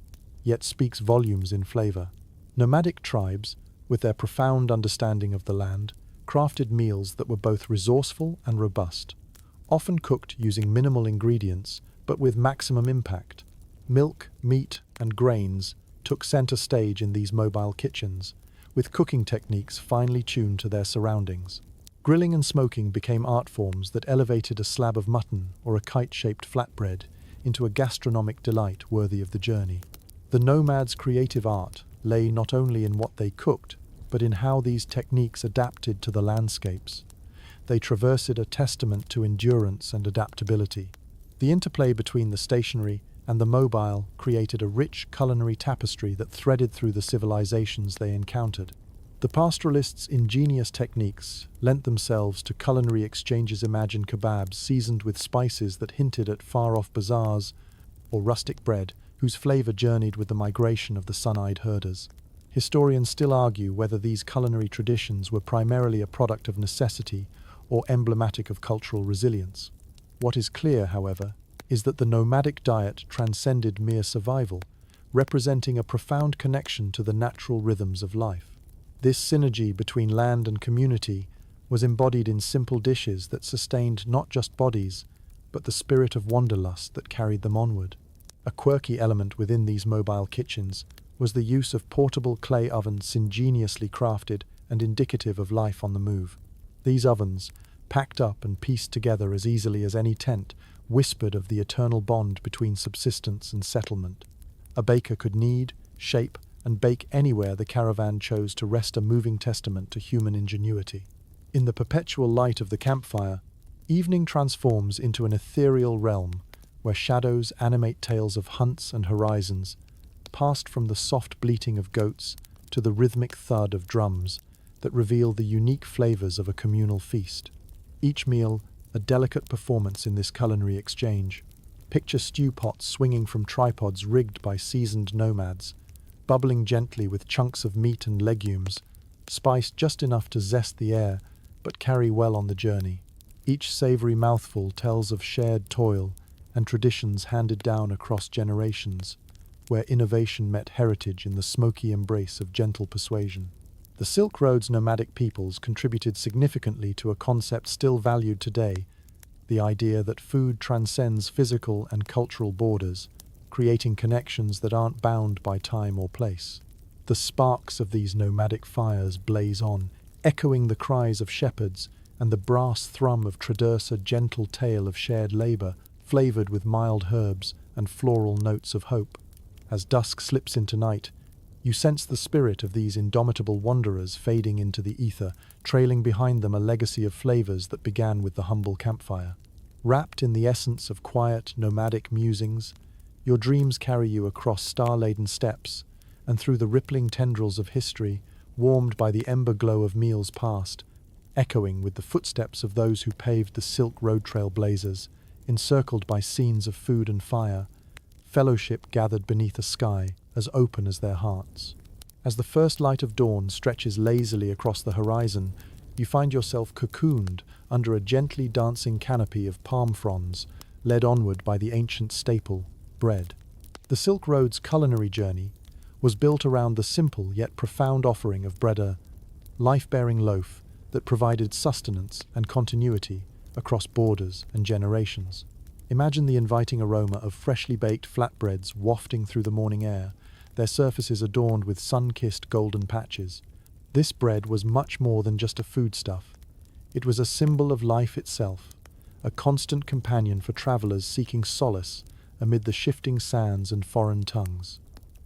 yet speaks volumes in flavor. Nomadic tribes, with their profound understanding of the land, crafted meals that were both resourceful and robust, often cooked using minimal ingredients but with maximum impact. Milk, meat, and grains took center stage in these mobile kitchens, with cooking techniques finely tuned to their surroundings. Grilling and smoking became art forms that elevated a slab of mutton or a kite-shaped flatbread into a gastronomic delight worthy of the journey. The nomads' creative art lay not only in what they cooked, but in how these techniques adapted to the landscapes. They traversed a testament to endurance and adaptability. The interplay between the stationary and the mobile created a rich culinary tapestry that threaded through the civilizations they encountered. The pastoralists' ingenious techniques lent themselves to culinary exchanges. Imagine kebabs seasoned with spices that hinted at far-off bazaars, or rustic bread whose flavor journeyed with the migration of the sun-eyed herders. Historians still argue whether these culinary traditions were primarily a product of necessity or emblematic of cultural resilience. What is clear, however, is that the nomadic diet transcended mere survival, representing a profound connection to the natural rhythms of life. This synergy between land and community was embodied in simple dishes that sustained not just bodies, but the spirit of wanderlust that carried them onward. A quirky element within these mobile kitchens was the use of portable clay ovens ingeniously crafted and indicative of life on the move. These ovens, packed up and pieced together as easily as any tent, whispered of the eternal bond between subsistence and settlement. A baker could knead, shape, and bake anywhere the caravan chose to rest, a moving testament to human ingenuity. In the perpetual light of the campfire, evening transforms into an ethereal realm where shadows animate tales of hunts and horizons, passed from the soft bleating of goats to the rhythmic thud of drums that reveal the unique flavors of a communal feast. Each meal, a delicate performance in this culinary exchange. Picture stew pots swinging from tripods rigged by seasoned nomads, bubbling gently with chunks of meat and legumes, spiced just enough to zest the air, but carry well on the journey. Each savory mouthful tells of shared toil and traditions handed down across generations, where innovation met heritage in the smoky embrace of gentle persuasion. The Silk Road's nomadic peoples contributed significantly to a concept still valued today, the idea that food transcends physical and cultural borders, creating connections that aren't bound by time or place. The sparks of these nomadic fires blaze on, echoing the cries of shepherds and the brass thrum of traders, a gentle tale of shared labor, flavored with mild herbs and floral notes of hope. As dusk slips into night, you sense the spirit of these indomitable wanderers fading into the ether, trailing behind them a legacy of flavors that began with the humble campfire. Wrapped in the essence of quiet, nomadic musings, your dreams carry you across star-laden steppes and through the rippling tendrils of history, warmed by the ember glow of meals past, echoing with the footsteps of those who paved the Silk Road trailblazers, encircled by scenes of food and fire, fellowship gathered beneath a sky as open as their hearts. As the first light of dawn stretches lazily across the horizon, you find yourself cocooned under a gently dancing canopy of palm fronds, led onward by the ancient staple, bread. The Silk Road's culinary journey was built around the simple yet profound offering of bread, a life-bearing loaf that provided sustenance and continuity across borders and generations. Imagine the inviting aroma of freshly baked flatbreads wafting through the morning air, their surfaces adorned with sun-kissed golden patches. This bread was much more than just a foodstuff. It was a symbol of life itself, a constant companion for travelers seeking solace amid the shifting sands and foreign tongues.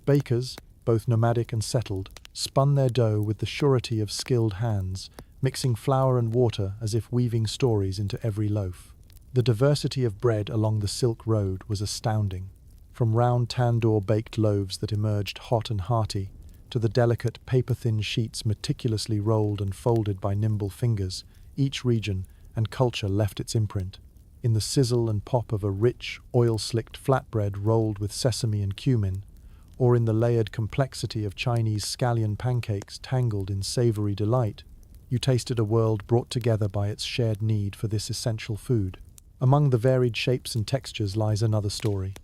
Bakers, both nomadic and settled, spun their dough with the surety of skilled hands, mixing flour and water as if weaving stories into every loaf. The diversity of bread along the Silk Road was astounding, from round tandoor-baked loaves that emerged hot and hearty, to the delicate paper-thin sheets meticulously rolled and folded by nimble fingers. Each region and culture left its imprint. In the sizzle and pop of a rich, oil-slicked flatbread rolled with sesame and cumin, or in the layered complexity of Chinese scallion pancakes tangled in savory delight, you tasted a world brought together by its shared need for this essential food. Among the varied shapes and textures lies another story.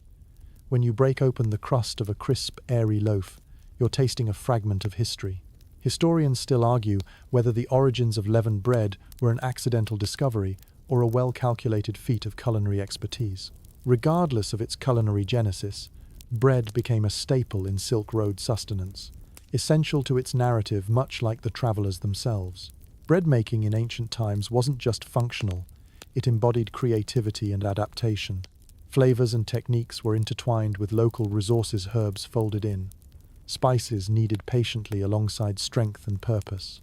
When you break open the crust of a crisp, airy loaf, you're tasting a fragment of history. Historians still argue whether the origins of leavened bread were an accidental discovery or a well-calculated feat of culinary expertise. Regardless of its culinary genesis, bread became a staple in Silk Road sustenance, essential to its narrative much like the travelers themselves. Bread making in ancient times wasn't just functional, it embodied creativity and adaptation. Flavors and techniques were intertwined with local resources, herbs folded in, spices kneaded patiently alongside strength and purpose.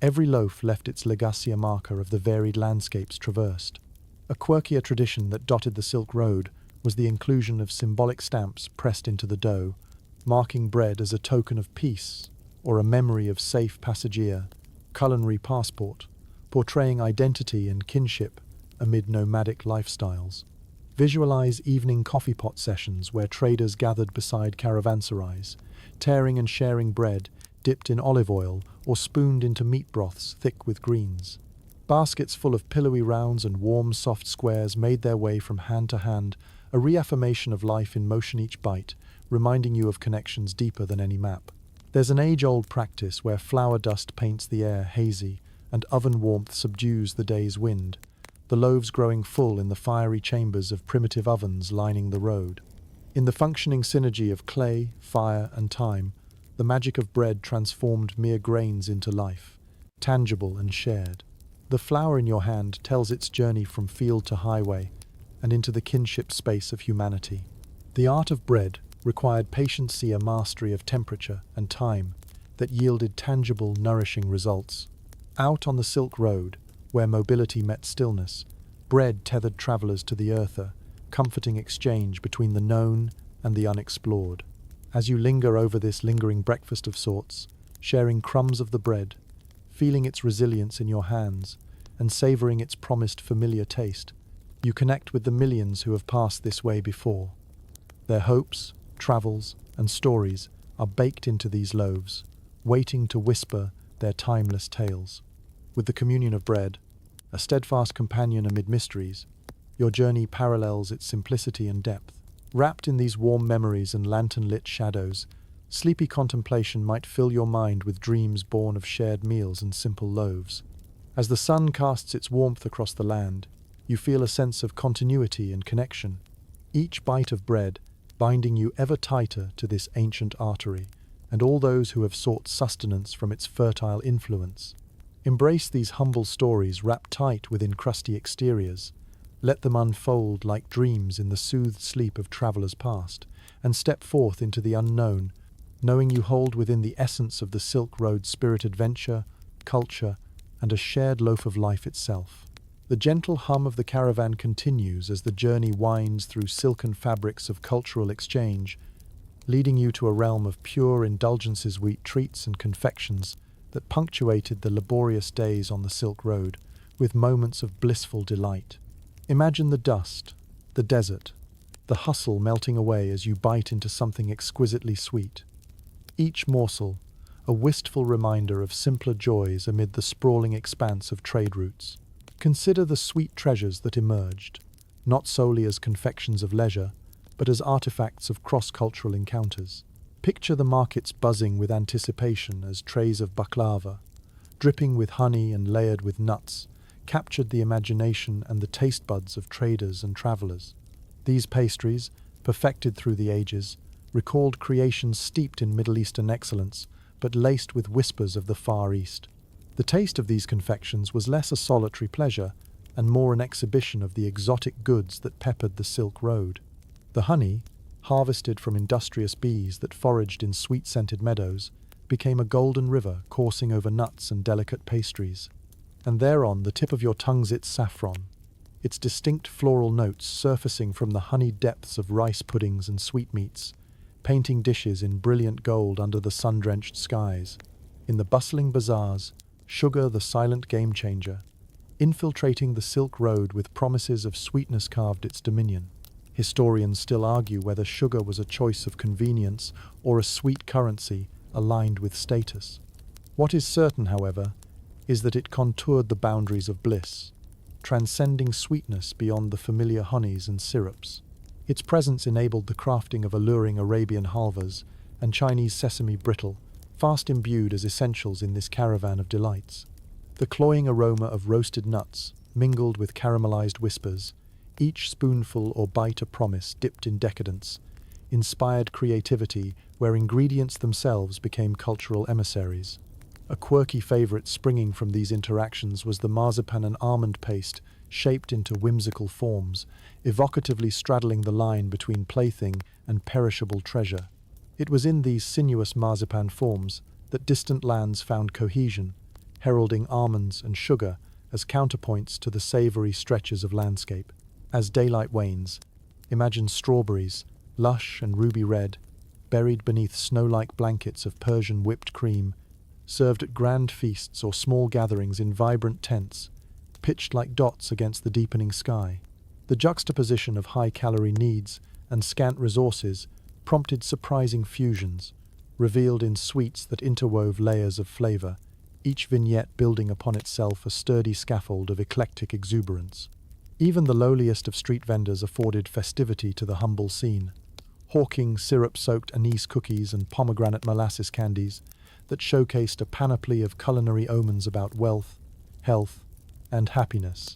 Every loaf left its legacy, a marker of the varied landscapes traversed. A quirkier tradition that dotted the Silk Road was the inclusion of symbolic stamps pressed into the dough, marking bread as a token of peace or a memory of safe passagea, culinary passport, portraying identity and kinship amid nomadic lifestyles. Visualize evening coffee pot sessions where traders gathered beside caravanserais, tearing and sharing bread, dipped in olive oil or spooned into meat broths thick with greens. Baskets full of pillowy rounds and warm, soft squares made their way from hand to hand, a reaffirmation of life in motion each bite, reminding you of connections deeper than any map. There's an age-old practice where flour dust paints the air hazy and oven warmth subdues the day's wind, the loaves growing full in the fiery chambers of primitive ovens lining the road. In the functioning synergy of clay, fire, and time, the magic of bread transformed mere grains into life, tangible and shared. The flour in your hand tells its journey from field to highway and into the kinship space of humanity. The art of bread required patience, a mastery of temperature and time that yielded tangible, nourishing results. Out on the Silk Road, where mobility met stillness, bread tethered travelers to the earth, a comforting exchange between the known and the unexplored. As you linger over this lingering breakfast of sorts, sharing crumbs of the bread, feeling its resilience in your hands, and savoring its promised familiar taste, you connect with the millions who have passed this way before. Their hopes, travels, and stories are baked into these loaves, waiting to whisper their timeless tales. With the communion of bread, a steadfast companion amid mysteries, your journey parallels its simplicity and depth. Wrapped in these warm memories and lantern-lit shadows, sleepy contemplation might fill your mind with dreams born of shared meals and simple loaves. As the sun casts its warmth across the land, you feel a sense of continuity and connection, each bite of bread binding you ever tighter to this ancient artery, and all those who have sought sustenance from its fertile influence. Embrace these humble stories wrapped tight within crusty exteriors. Let them unfold like dreams in the soothed sleep of travelers past, and step forth into the unknown, knowing you hold within the essence of the Silk Road's spirit adventure, culture, and a shared loaf of life itself. The gentle hum of the caravan continues as the journey winds through silken fabrics of cultural exchange, leading you to a realm of pure indulgences, wheat treats and confections that punctuated the laborious days on the Silk Road with moments of blissful delight. Imagine the dust, the desert, the hustle melting away as you bite into something exquisitely sweet. Each morsel, a wistful reminder of simpler joys amid the sprawling expanse of trade routes. Consider the sweet treasures that emerged, not solely as confections of leisure, but as artifacts of cross-cultural encounters. Picture the markets buzzing with anticipation as trays of baklava, dripping with honey and layered with nuts, captured the imagination and the taste buds of traders and travelers. These pastries, perfected through the ages, recalled creations steeped in Middle Eastern excellence, but laced with whispers of the Far East. The taste of these confections was less a solitary pleasure and more an exhibition of the exotic goods that peppered the Silk Road. The honey, harvested from industrious bees that foraged in sweet-scented meadows, became a golden river coursing over nuts and delicate pastries. And thereon the tip of your tongue its saffron, its distinct floral notes surfacing from the honeyed depths of rice puddings and sweetmeats, painting dishes in brilliant gold under the sun-drenched skies. In the bustling bazaars, sugar the silent game-changer, infiltrating the Silk Road with promises of sweetness carved its dominion. Historians still argue whether sugar was a choice of convenience or a sweet currency aligned with status. What is certain, however, is that it contoured the boundaries of bliss, transcending sweetness beyond the familiar honeys and syrups. Its presence enabled the crafting of alluring Arabian halvas and Chinese sesame brittle, fast imbued as essentials in this caravan of delights. The cloying aroma of roasted nuts mingled with caramelized whispers, each spoonful or bite a promise dipped in decadence, inspired creativity where ingredients themselves became cultural emissaries. A quirky favorite springing from these interactions was the marzipan and almond paste, shaped into whimsical forms, evocatively straddling the line between plaything and perishable treasure. It was in these sinuous marzipan forms that distant lands found cohesion, heralding almonds and sugar as counterpoints to the savory stretches of landscape. As daylight wanes, imagine strawberries, lush and ruby red, buried beneath snow-like blankets of Persian whipped cream, served at grand feasts or small gatherings in vibrant tents, pitched like dots against the deepening sky. The juxtaposition of high-calorie needs and scant resources prompted surprising fusions, revealed in sweets that interwove layers of flavor, each vignette building upon itself a sturdy scaffold of eclectic exuberance. Even the lowliest of street vendors afforded festivity to the humble scene, hawking syrup-soaked anise cookies and pomegranate molasses candies that showcased a panoply of culinary omens about wealth, health, and happiness.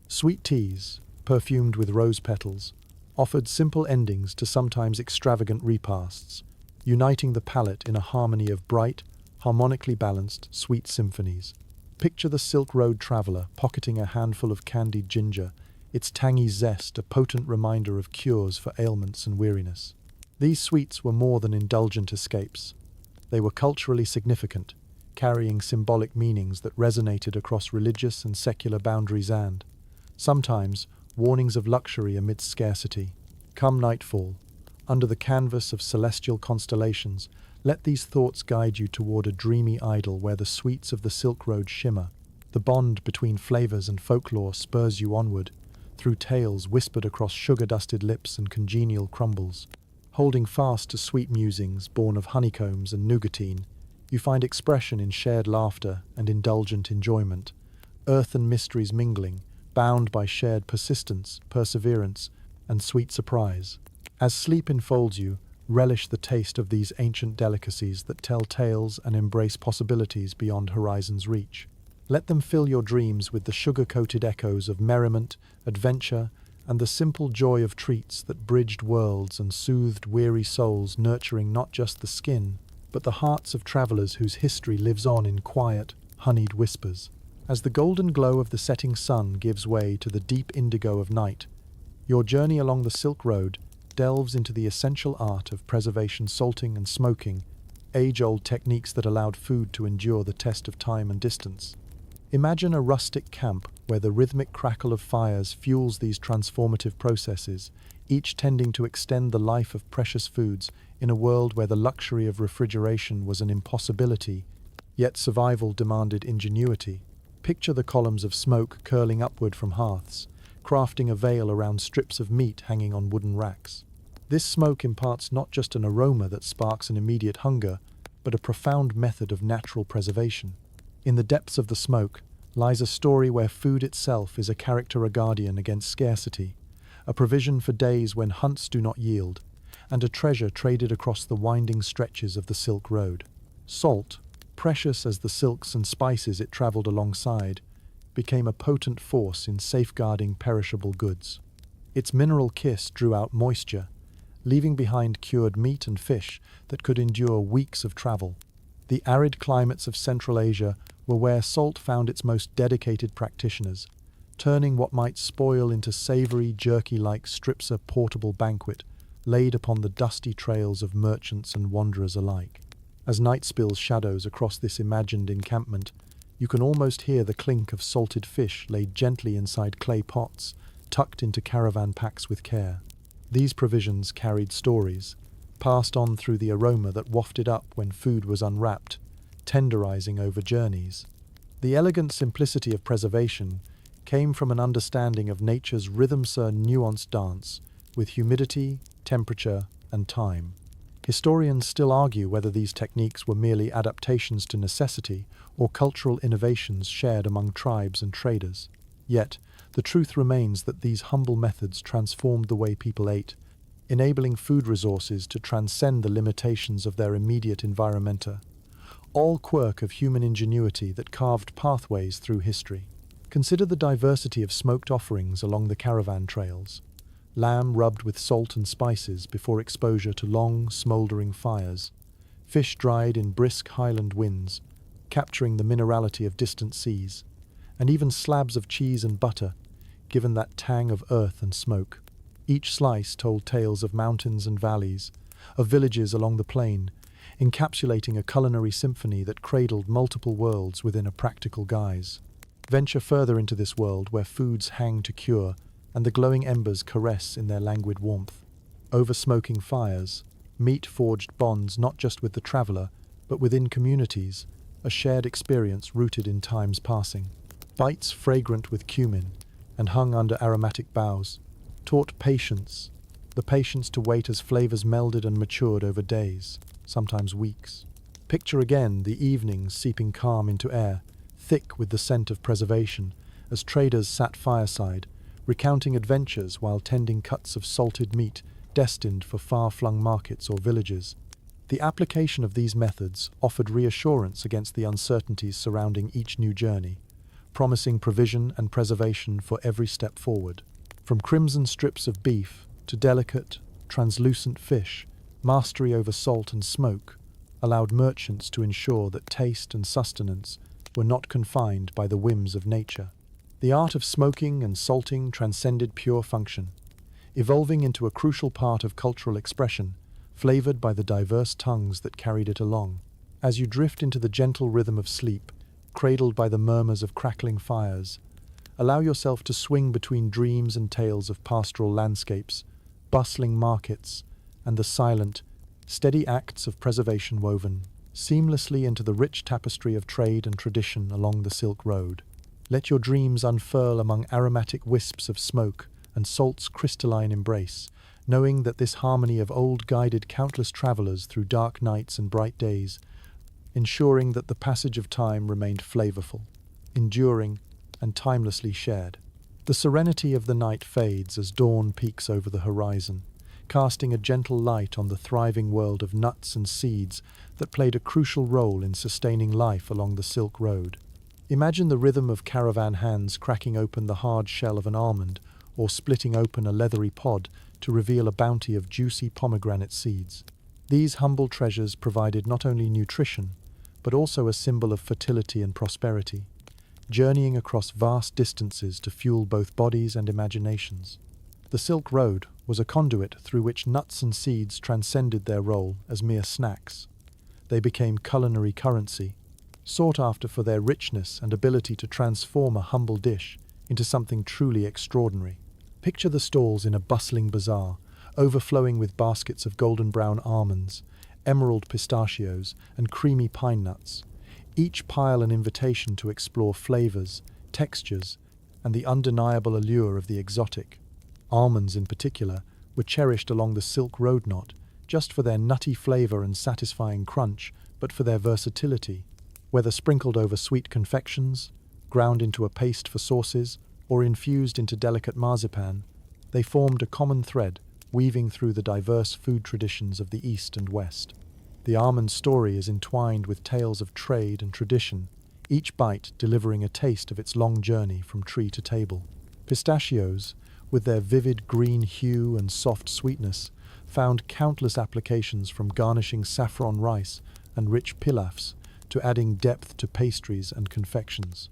Sweet teas, perfumed with rose petals, offered simple endings to sometimes extravagant repasts, uniting the palate in a harmony of bright, harmonically balanced, sweet symphonies. Picture the Silk Road traveler pocketing a handful of candied ginger, its tangy zest a potent reminder of cures for ailments and weariness. These sweets were more than indulgent escapes. They were culturally significant, carrying symbolic meanings that resonated across religious and secular boundaries and, sometimes, warnings of luxury amidst scarcity. Come nightfall, under the canvas of celestial constellations, let these thoughts guide you toward a dreamy idyll where the sweets of the Silk Road shimmer. The bond between flavors and folklore spurs you onward, through tales whispered across sugar-dusted lips and congenial crumbles. Holding fast to sweet musings born of honeycombs and nougatine, you find expression in shared laughter and indulgent enjoyment, earth and mysteries mingling, bound by shared persistence, perseverance, and sweet surprise. As sleep enfolds you, relish the taste of these ancient delicacies that tell tales and embrace possibilities beyond horizon's reach. Let them fill your dreams with the sugar-coated echoes of merriment, adventure, and the simple joy of treats that bridged worlds and soothed weary souls, nurturing not just the skin, but the hearts of travelers whose history lives on in quiet, honeyed whispers. As the golden glow of the setting sun gives way to the deep indigo of night, your journey along the Silk Road delves into the essential art of preservation, salting and smoking, age-old techniques that allowed food to endure the test of time and distance. Imagine a rustic camp where the rhythmic crackle of fires fuels these transformative processes, each tending to extend the life of precious foods in a world where the luxury of refrigeration was an impossibility, yet survival demanded ingenuity. Picture the columns of smoke curling upward from hearths, crafting a veil around strips of meat hanging on wooden racks. This smoke imparts not just an aroma that sparks an immediate hunger, but a profound method of natural preservation. In the depths of the smoke lies a story where food itself is a character, a guardian against scarcity, a provision for days when hunts do not yield, and a treasure traded across the winding stretches of the Silk Road. Salt, precious as the silks and spices it traveled alongside, became a potent force in safeguarding perishable goods. Its mineral kiss drew out moisture, leaving behind cured meat and fish that could endure weeks of travel. The arid climates of Central Asia were where salt found its most dedicated practitioners, turning what might spoil into savory, jerky-like strips, a portable banquet laid upon the dusty trails of merchants and wanderers alike. As night spills shadows across this imagined encampment, you can almost hear the clink of salted fish laid gently inside clay pots, tucked into caravan packs with care. These provisions carried stories, passed on through the aroma that wafted up when food was unwrapped, tenderizing over journeys. The elegant simplicity of preservation came from an understanding of nature's rhythm's nuanced dance, with humidity, temperature, and time. Historians still argue whether these techniques were merely adaptations to necessity or cultural innovations shared among tribes and traders. Yet, the truth remains that these humble methods transformed the way people ate, enabling food resources to transcend the limitations of their immediate environment. All quirk of human ingenuity that carved pathways through history. Consider the diversity of smoked offerings along the caravan trails. Lamb rubbed with salt and spices before exposure to long, smouldering fires. Fish dried in brisk highland winds, capturing the minerality of distant seas. And even slabs of cheese and butter, given that tang of earth and smoke. Each slice told tales of mountains and valleys, of villages along the plain, encapsulating a culinary symphony that cradled multiple worlds within a practical guise. Venture further into this world where foods hang to cure and the glowing embers caress in their languid warmth. Over smoking fires, meat forged bonds not just with the traveler, but within communities, a shared experience rooted in time's passing. Bites fragrant with cumin, and hung under aromatic boughs, taught patience, the patience to wait as flavors melded and matured over days, sometimes weeks. Picture again the evenings seeping calm into air, thick with the scent of preservation, as traders sat fireside, recounting adventures while tending cuts of salted meat destined for far-flung markets or villages. The application of these methods offered reassurance against the uncertainties surrounding each new journey, promising provision and preservation for every step forward. From crimson strips of beef to delicate, translucent fish, mastery over salt and smoke allowed merchants to ensure that taste and sustenance were not confined by the whims of nature. The art of smoking and salting transcended pure function, evolving into a crucial part of cultural expression, flavored by the diverse tongues that carried it along. As you drift into the gentle rhythm of sleep, cradled by the murmurs of crackling fires, allow yourself to swing between dreams and tales of pastoral landscapes, bustling markets, and the silent, steady acts of preservation woven seamlessly into the rich tapestry of trade and tradition along the Silk Road. Let your dreams unfurl among aromatic wisps of smoke and salt's crystalline embrace, knowing that this harmony of old guided countless travelers through dark nights and bright days, ensuring that the passage of time remained flavorful, enduring, and timelessly shared. The serenity of the night fades as dawn peeks over the horizon, casting a gentle light on the thriving world of nuts and seeds that played a crucial role in sustaining life along the Silk Road. Imagine the rhythm of caravan hands cracking open the hard shell of an almond or splitting open a leathery pod to reveal a bounty of juicy pomegranate seeds. These humble treasures provided not only nutrition, but also a symbol of fertility and prosperity, journeying across vast distances to fuel both bodies and imaginations. The Silk Road was a conduit through which nuts and seeds transcended their role as mere snacks. They became culinary currency, sought after for their richness and ability to transform a humble dish into something truly extraordinary. Picture the stalls in a bustling bazaar, overflowing with baskets of golden brown almonds, emerald pistachios, and creamy pine nuts, each pile an invitation to explore flavors, textures, and the undeniable allure of the exotic. Almonds, in particular, were cherished along the Silk Road not just for their nutty flavor and satisfying crunch, but for their versatility. Whether sprinkled over sweet confections, ground into a paste for sauces, or infused into delicate marzipan, they formed a common thread, weaving through the diverse food traditions of the East and West. The almond story is entwined with tales of trade and tradition, each bite delivering a taste of its long journey from tree to table. Pistachios, with their vivid green hue and soft sweetness, found countless applications from garnishing saffron rice and rich pilafs to adding depth to pastries and confections.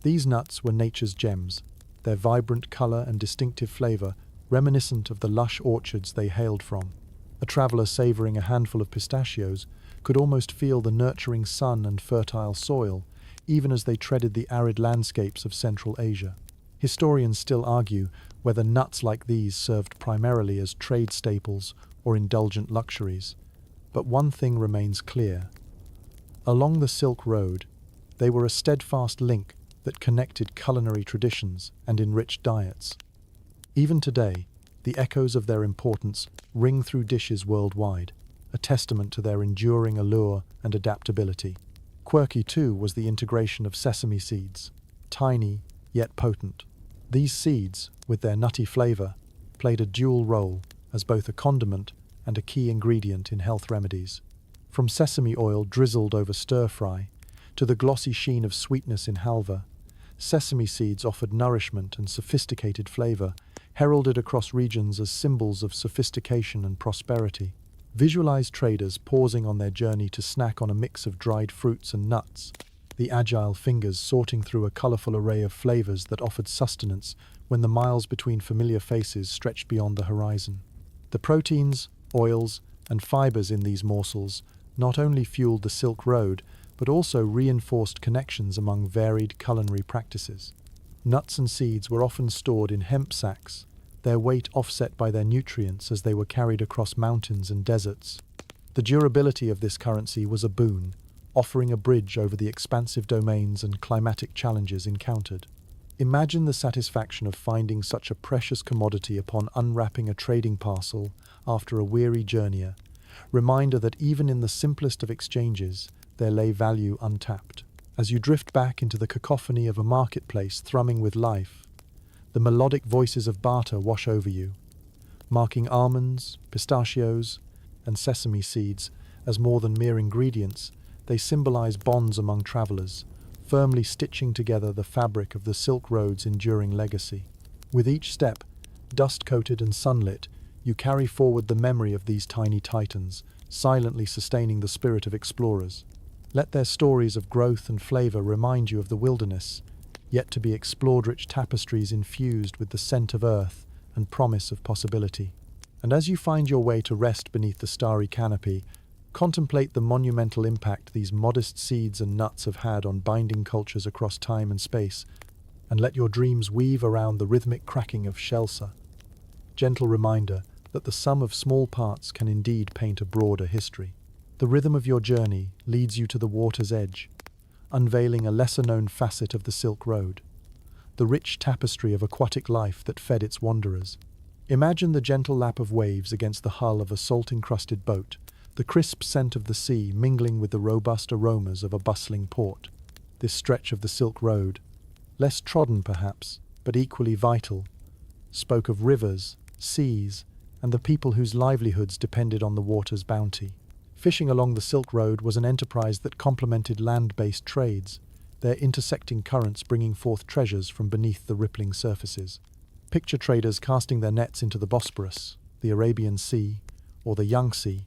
These nuts were nature's gems, their vibrant color and distinctive flavor reminiscent of the lush orchards they hailed from. A traveler savoring a handful of pistachios could almost feel the nurturing sun and fertile soil, even as they treaded the arid landscapes of Central Asia. Historians still argue whether nuts like these served primarily as trade staples or indulgent luxuries. But one thing remains clear. Along the Silk Road, they were a steadfast link that connected culinary traditions and enriched diets. Even today, the echoes of their importance ring through dishes worldwide, a testament to their enduring allure and adaptability. Quirky, too, was the integration of sesame seeds, tiny yet potent. These seeds, with their nutty flavor, played a dual role as both a condiment and a key ingredient in health remedies. From sesame oil drizzled over stir-fry to the glossy sheen of sweetness in halva, sesame seeds offered nourishment and sophisticated flavor, heralded across regions as symbols of sophistication and prosperity. Visualize traders pausing on their journey to snack on a mix of dried fruits and nuts, the agile fingers sorting through a colorful array of flavors that offered sustenance when the miles between familiar faces stretched beyond the horizon. The proteins, oils, and fibers in these morsels not only fueled the Silk Road, but also reinforced connections among varied culinary practices. Nuts and seeds were often stored in hemp sacks, their weight offset by their nutrients as they were carried across mountains and deserts. The durability of this currency was a boon, offering a bridge over the expansive domains and climatic challenges encountered. Imagine the satisfaction of finding such a precious commodity upon unwrapping a trading parcel after a weary journey, reminder that even in the simplest of exchanges, there lay value untapped. As you drift back into the cacophony of a marketplace thrumming with life, the melodic voices of barter wash over you, marking almonds, pistachios, and sesame seeds as more than mere ingredients. They symbolize bonds among travelers, firmly stitching together the fabric of the Silk Road's enduring legacy. With each step, dust-coated and sunlit, you carry forward the memory of these tiny titans, silently sustaining the spirit of explorers. Let their stories of growth and flavor remind you of the wilderness, yet to be explored, rich tapestries infused with the scent of earth and promise of possibility. And as you find your way to rest beneath the starry canopy, contemplate the monumental impact these modest seeds and nuts have had on binding cultures across time and space, and let your dreams weave around the rhythmic cracking of Shelsa, gentle reminder that the sum of small parts can indeed paint a broader history. The rhythm of your journey leads you to the water's edge, unveiling a lesser-known facet of the Silk Road, the rich tapestry of aquatic life that fed its wanderers. Imagine the gentle lap of waves against the hull of a salt-encrusted boat, the crisp scent of the sea mingling with the robust aromas of a bustling port. This stretch of the Silk Road, less trodden perhaps, but equally vital, spoke of rivers, seas, and the people whose livelihoods depended on the water's bounty. Fishing along the Silk Road was an enterprise that complemented land-based trades, their intersecting currents bringing forth treasures from beneath the rippling surfaces. Picture traders casting their nets into the Bosporus, the Arabian Sea, or the Yangtze,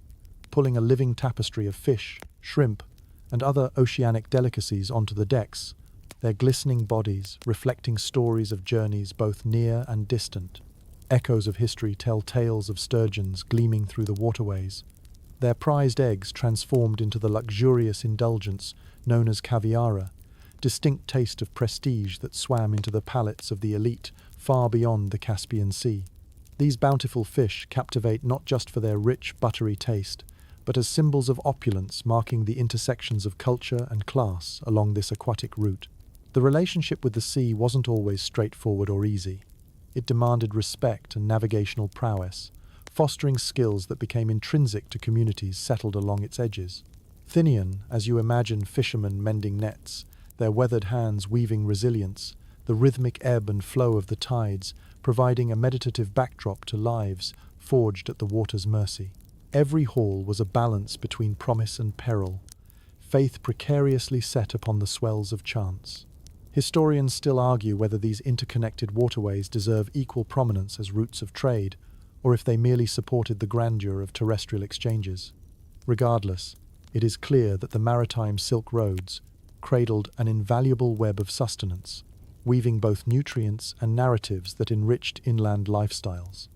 pulling a living tapestry of fish, shrimp, and other oceanic delicacies onto the decks, their glistening bodies reflecting stories of journeys both near and distant. Echoes of history tell tales of sturgeons gleaming through the waterways, their prized eggs transformed into the luxurious indulgence known as caviara, distinct taste of prestige that swam into the palates of the elite far beyond the Caspian Sea. These bountiful fish captivate not just for their rich, buttery taste, but as symbols of opulence marking the intersections of culture and class along this aquatic route. The relationship with the sea wasn't always straightforward or easy. It demanded respect and navigational prowess, fostering skills that became intrinsic to communities settled along its edges. Thynian, as you imagine fishermen mending nets, their weathered hands weaving resilience, the rhythmic ebb and flow of the tides providing a meditative backdrop to lives forged at the water's mercy. Every haul was a balance between promise and peril, faith precariously set upon the swells of chance. Historians still argue whether these interconnected waterways deserve equal prominence as routes of trade, or if they merely supported the grandeur of terrestrial exchanges. Regardless, it is clear that the maritime Silk Roads cradled an invaluable web of sustenance, weaving both nutrients and narratives that enriched inland lifestyles.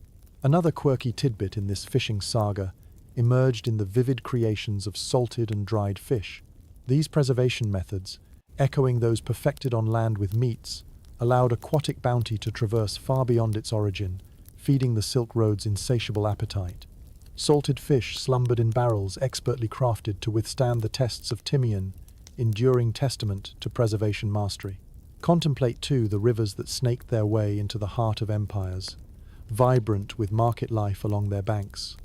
Another quirky tidbit in this fishing saga emerged in the vivid creations of salted and dried fish. These preservation methods, echoing those perfected on land with meats, allowed aquatic bounty to traverse far beyond its origin, feeding the Silk Road's insatiable appetite. Salted fish slumbered in barrels expertly crafted to withstand the tests of Timian, enduring testament to preservation mastery. Contemplate, too, the rivers that snaked their way into the heart of empires, vibrant with market life along their banks,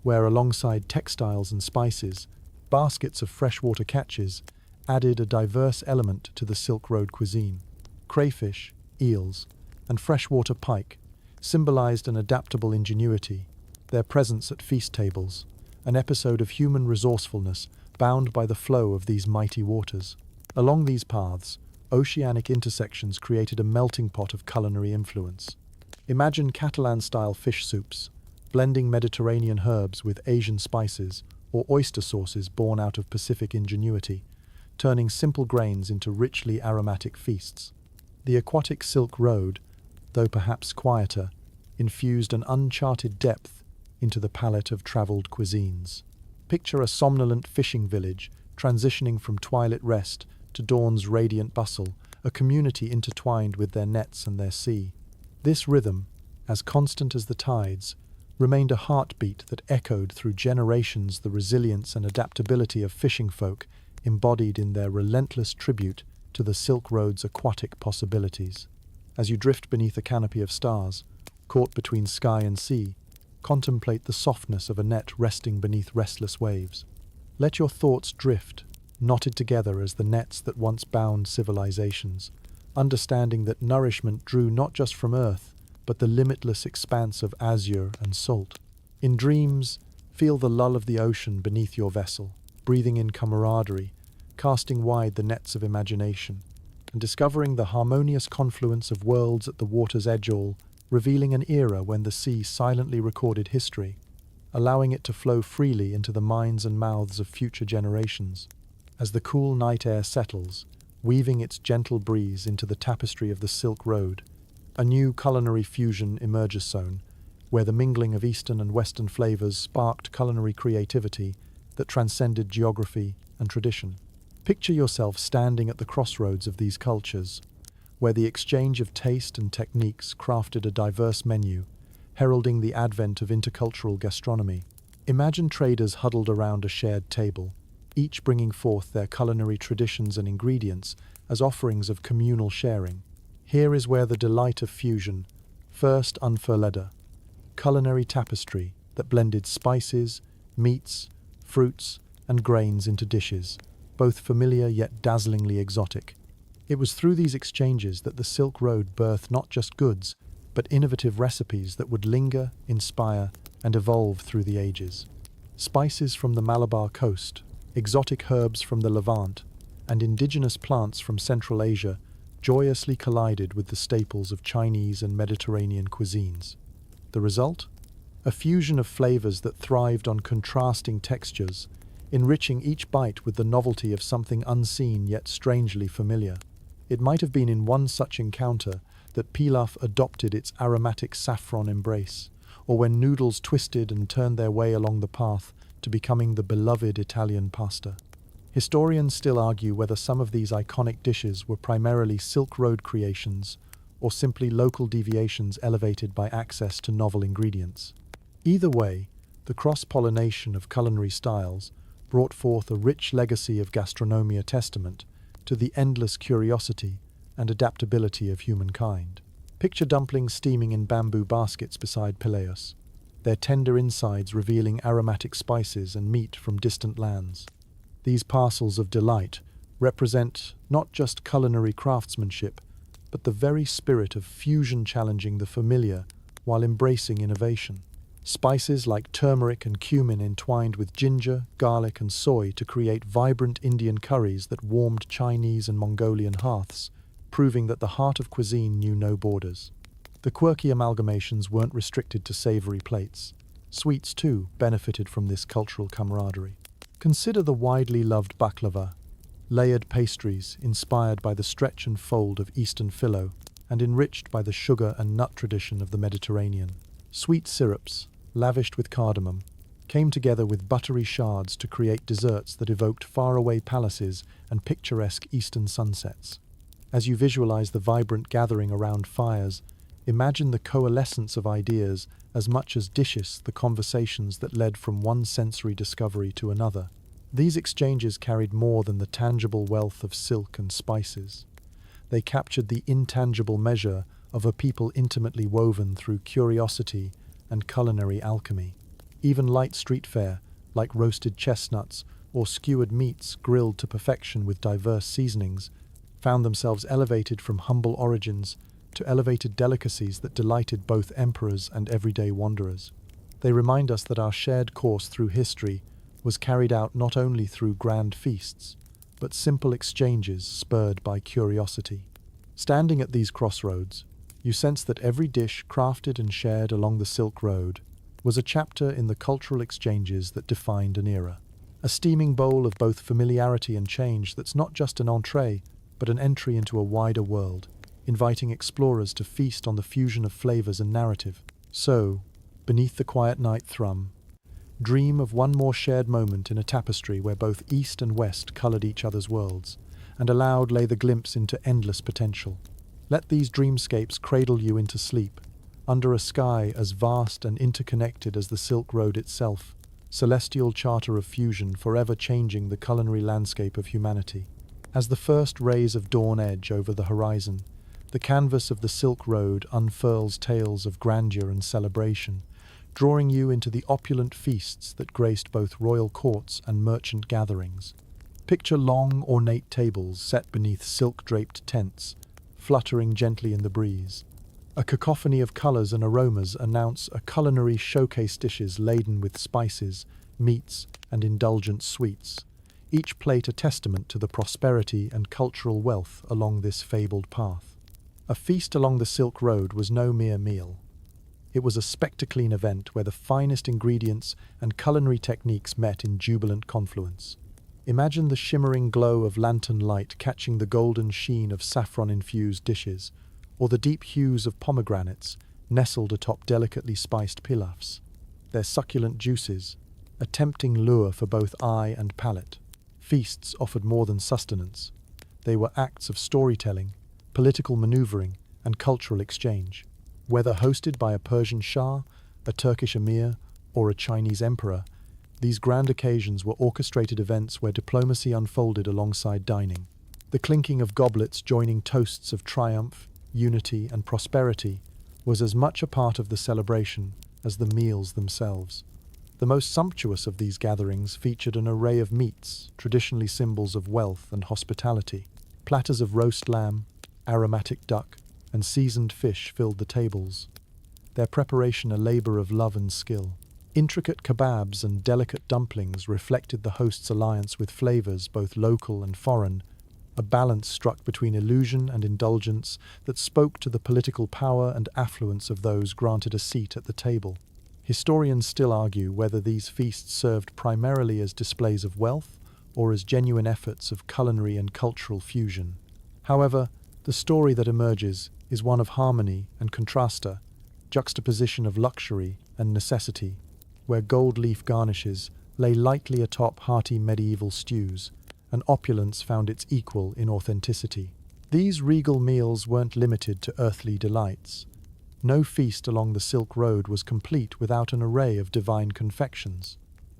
where alongside textiles and spices, baskets of freshwater catches added a diverse element to the Silk Road cuisine. Crayfish, eels, and freshwater pike symbolized an adaptable ingenuity, their presence at feast tables, an episode of human resourcefulness bound by the flow of these mighty waters. Along these paths, oceanic intersections created a melting pot of culinary influence. Imagine Catalan-style fish soups, blending Mediterranean herbs with Asian spices, or oyster sauces born out of Pacific ingenuity, turning simple grains into richly aromatic feasts. The aquatic Silk Road, though perhaps quieter, infused an uncharted depth into the palette of travelled cuisines. Picture a somnolent fishing village transitioning from twilight rest to dawn's radiant bustle, a community intertwined with their nets and their sea. This rhythm, as constant as the tides, remained a heartbeat that echoed through generations the resilience and adaptability of fishing folk embodied in their relentless tribute to the Silk Road's aquatic possibilities. As you drift beneath a canopy of stars, caught between sky and sea, contemplate the softness of a net resting beneath restless waves. Let your thoughts drift, knotted together as the nets that once bound civilizations, understanding that nourishment drew not just from earth, but the limitless expanse of azure and salt. In dreams, feel the lull of the ocean beneath your vessel, breathing in camaraderie, casting wide the nets of imagination, and discovering the harmonious confluence of worlds at the water's edge, all revealing an era when the sea silently recorded history, allowing it to flow freely into the minds and mouths of future generations. As the cool night air settles, weaving its gentle breeze into the tapestry of the Silk Road, a new culinary fusion emerges soon, where the mingling of Eastern and Western flavors sparked culinary creativity that transcended geography and tradition. Picture yourself standing at the crossroads of these cultures, where the exchange of taste and techniques crafted a diverse menu, heralding the advent of intercultural gastronomy. Imagine traders huddled around a shared table, each bringing forth their culinary traditions and ingredients as offerings of communal sharing. Here is where the delight of fusion first unfurled, culinary tapestry that blended spices, meats, fruits, and grains into dishes, both familiar yet dazzlingly exotic. It was through these exchanges that the Silk Road birthed not just goods, but innovative recipes that would linger, inspire, and evolve through the ages. Spices from the Malabar coast, exotic herbs from the Levant, and indigenous plants from Central Asia joyously collided with the staples of Chinese and Mediterranean cuisines. The result? A fusion of flavors that thrived on contrasting textures, enriching each bite with the novelty of something unseen yet strangely familiar. It might have been in one such encounter that pilaf adopted its aromatic saffron embrace, or when noodles twisted and turned their way along the path to becoming the beloved Italian pasta. Historians still argue whether some of these iconic dishes were primarily Silk Road creations or simply local deviations elevated by access to novel ingredients. Either way, the cross-pollination of culinary styles brought forth a rich legacy of gastronomia testament to the endless curiosity and adaptability of humankind. Picture dumplings steaming in bamboo baskets beside pileus, their tender insides revealing aromatic spices and meat from distant lands. These parcels of delight represent not just culinary craftsmanship, but the very spirit of fusion challenging the familiar while embracing innovation. Spices like turmeric and cumin entwined with ginger, garlic, and soy to create vibrant Indian curries that warmed Chinese and Mongolian hearths, proving that the heart of cuisine knew no borders. The quirky amalgamations weren't restricted to savory plates. Sweets, too, benefited from this cultural camaraderie. Consider the widely loved baklava, layered pastries inspired by the stretch and fold of Eastern phyllo and enriched by the sugar and nut tradition of the Mediterranean. Sweet syrups, lavished with cardamom, came together with buttery shards to create desserts that evoked faraway palaces and picturesque eastern sunsets. As you visualize the vibrant gathering around fires, imagine the coalescence of ideas as much as dishes the conversations that led from one sensory discovery to another. These exchanges carried more than the tangible wealth of silk and spices. They captured the intangible measure of a people intimately woven through curiosity and culinary alchemy. Even light street fare, like roasted chestnuts or skewered meats grilled to perfection with diverse seasonings, found themselves elevated from humble origins to elevated delicacies that delighted both emperors and everyday wanderers. They remind us that our shared course through history was carried out not only through grand feasts, but simple exchanges spurred by curiosity. Standing at these crossroads, you sense that every dish crafted and shared along the Silk Road was a chapter in the cultural exchanges that defined an era. A steaming bowl of both familiarity and change that's not just an entree, but an entry into a wider world, inviting explorers to feast on the fusion of flavors and narrative. So, beneath the quiet night thrum, dream of one more shared moment in a tapestry where both East and West colored each other's worlds, and allowed lay the glimpse into endless potential. Let these dreamscapes cradle you into sleep, under a sky as vast and interconnected as the Silk Road itself, celestial charter of fusion forever changing the culinary landscape of humanity. As the first rays of dawn edge over the horizon, The canvas of the Silk Road unfurls tales of grandeur and celebration, drawing you into the opulent feasts that graced both royal courts and merchant gatherings. Picture long, ornate tables set beneath silk-draped tents, fluttering gently in the breeze. A cacophony of colors and aromas announce a culinary showcase dishes laden with spices, meats, and indulgent sweets, each plate a testament to the prosperity and cultural wealth along this fabled path. A feast along the Silk Road was no mere meal. It was a spectacling event where the finest ingredients and culinary techniques met in jubilant confluence. Imagine the shimmering glow of lantern light catching the golden sheen of saffron-infused dishes, or the deep hues of pomegranates nestled atop delicately spiced pilafs. Their succulent juices, a tempting lure for both eye and palate. Feasts offered more than sustenance. They were acts of storytelling, political maneuvering, and cultural exchange. Whether hosted by a Persian Shah, a Turkish Emir, or a Chinese emperor, these grand occasions were orchestrated events where diplomacy unfolded alongside dining. The clinking of goblets joining toasts of triumph, unity, and prosperity was as much a part of the celebration as the meals themselves. The most sumptuous of these gatherings featured an array of meats, traditionally symbols of wealth and hospitality. Platters of roast lamb, aromatic duck, and seasoned fish filled the tables, their preparation a labor of love and skill. Intricate kebabs and delicate dumplings reflected the host's alliance with flavors both local and foreign, a balance struck between illusion and indulgence that spoke to the political power and affluence of those granted a seat at the table. Historians still argue whether these feasts served primarily as displays of wealth or as genuine efforts of culinary and cultural fusion. However, the story that emerges is one of harmony and contrasta, juxtaposition of luxury and necessity, where gold leaf garnishes lay lightly atop hearty medieval stews, and opulence found its equal in authenticity. These regal meals weren't limited to earthly delights. No feast along the Silk Road was complete without an array of divine confections.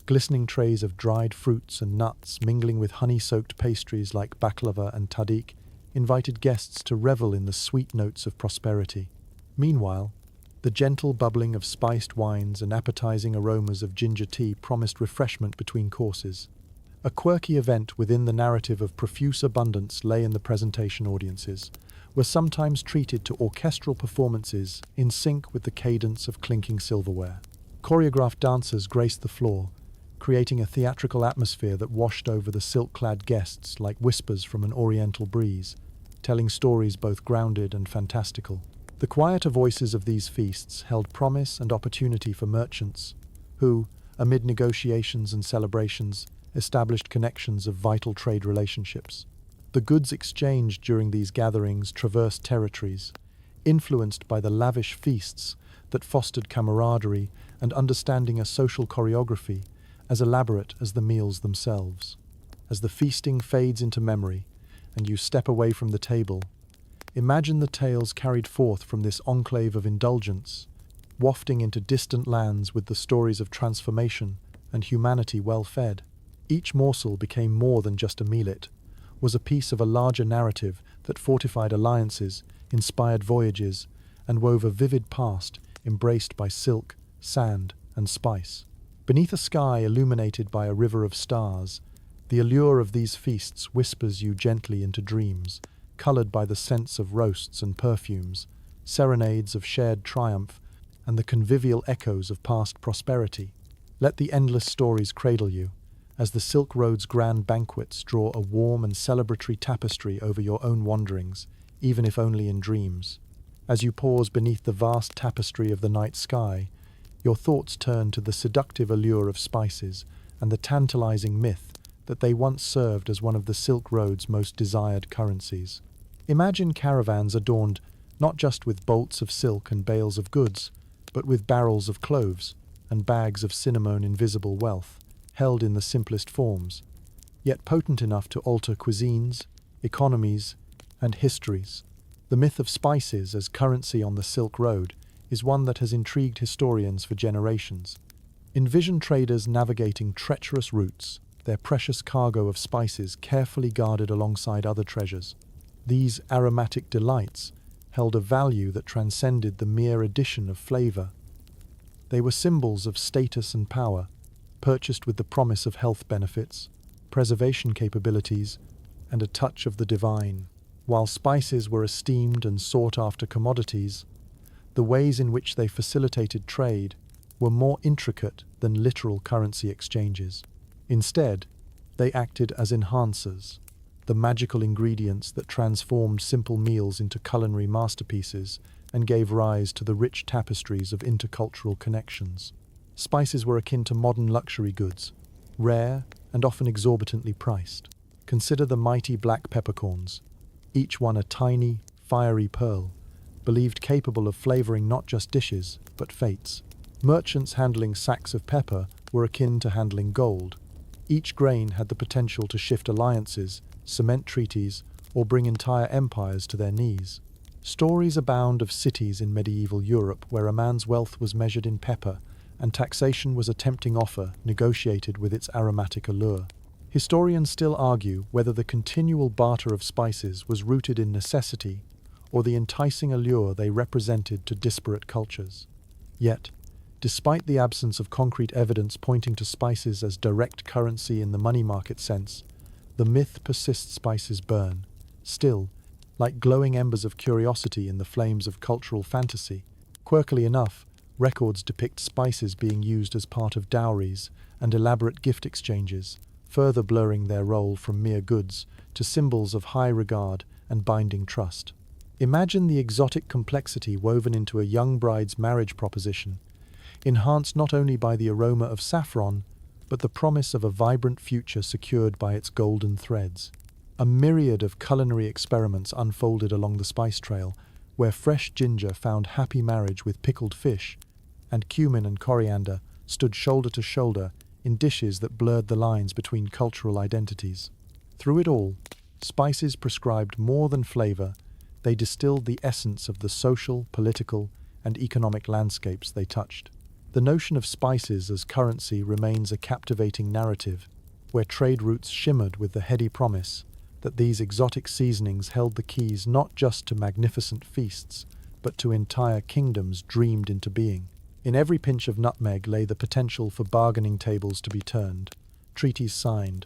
Glistening trays of dried fruits and nuts mingling with honey-soaked pastries like baklava and tadik invited guests to revel in the sweet notes of prosperity. Meanwhile, the gentle bubbling of spiced wines and appetizing aromas of ginger tea promised refreshment between courses. A quirky event within the narrative of profuse abundance lay in the presentation audiences, were sometimes treated to orchestral performances in sync with the cadence of clinking silverware. Choreographed dancers graced the floor, creating a theatrical atmosphere that washed over the silk-clad guests like whispers from an oriental breeze, telling stories both grounded and fantastical. The quieter voices of these feasts held promise and opportunity for merchants, who, amid negotiations and celebrations, established connections of vital trade relationships. The goods exchanged during these gatherings traversed territories, influenced by the lavish feasts that fostered camaraderie and understanding a social choreography as elaborate as the meals themselves. As the feasting fades into memory and you step away from the table, imagine the tales carried forth from this enclave of indulgence, wafting into distant lands with the stories of transformation and humanity well fed. Each morsel became more than just a meal-it, was a piece of a larger narrative that fortified alliances, inspired voyages, and wove a vivid past embraced by silk, sand, and spice. Beneath a sky illuminated by a river of stars, the allure of these feasts whispers you gently into dreams, colored by the scents of roasts and perfumes, serenades of shared triumph, and the convivial echoes of past prosperity. Let the endless stories cradle you, as the Silk Road's grand banquets draw a warm and celebratory tapestry over your own wanderings, even if only in dreams. As you pause beneath the vast tapestry of the night sky, your thoughts turn to the seductive allure of spices and the tantalizing myth that they once served as one of the Silk Road's most desired currencies. Imagine caravans adorned not just with bolts of silk and bales of goods, but with barrels of cloves and bags of cinnamon invisible wealth, held in the simplest forms, yet potent enough to alter cuisines, economies, and histories. The myth of spices as currency on the Silk Road is one that has intrigued historians for generations. Envision traders navigating treacherous routes, their precious cargo of spices carefully guarded alongside other treasures. These aromatic delights, held a value that transcended the mere addition of flavor. They were symbols of status and power, purchased with the promise of health benefits, preservation capabilities, and a touch of the divine. While spices were esteemed and sought-after commodities, the ways in which they facilitated trade were more intricate than literal currency exchanges. Instead, they acted as enhancers, the magical ingredients that transformed simple meals into culinary masterpieces and gave rise to the rich tapestries of intercultural connections. Spices were akin to modern luxury goods, rare and often exorbitantly priced. Consider the mighty black peppercorns, each one a tiny, fiery pearl, believed capable of flavoring not just dishes, but fates. Merchants handling sacks of pepper were akin to handling gold. Each grain had the potential to shift alliances, cement treaties, or bring entire empires to their knees. Stories abound of cities in medieval Europe where a man's wealth was measured in pepper, and taxation was a tempting offer negotiated with its aromatic allure. Historians still argue whether the continual barter of spices was rooted in necessity or the enticing allure they represented to disparate cultures. Yet, despite the absence of concrete evidence pointing to spices as direct currency in the money market sense, the myth persists. Spices burn, still, like glowing embers of curiosity in the flames of cultural fantasy. Quirkily enough, records depict spices being used as part of dowries and elaborate gift exchanges, further blurring their role from mere goods to symbols of high regard and binding trust. Imagine the exotic complexity woven into a young bride's marriage proposition, enhanced not only by the aroma of saffron, but the promise of a vibrant future secured by its golden threads. A myriad of culinary experiments unfolded along the spice trail, where fresh ginger found happy marriage with pickled fish, and cumin and coriander stood shoulder to shoulder in dishes that blurred the lines between cultural identities. Through it all, spices prescribed more than flavor. They distilled the essence of the social, political, and economic landscapes they touched. The notion of spices as currency remains a captivating narrative, where trade routes shimmered with the heady promise that these exotic seasonings held the keys not just to magnificent feasts, but to entire kingdoms dreamed into being. In every pinch of nutmeg lay the potential for bargaining tables to be turned, treaties signed,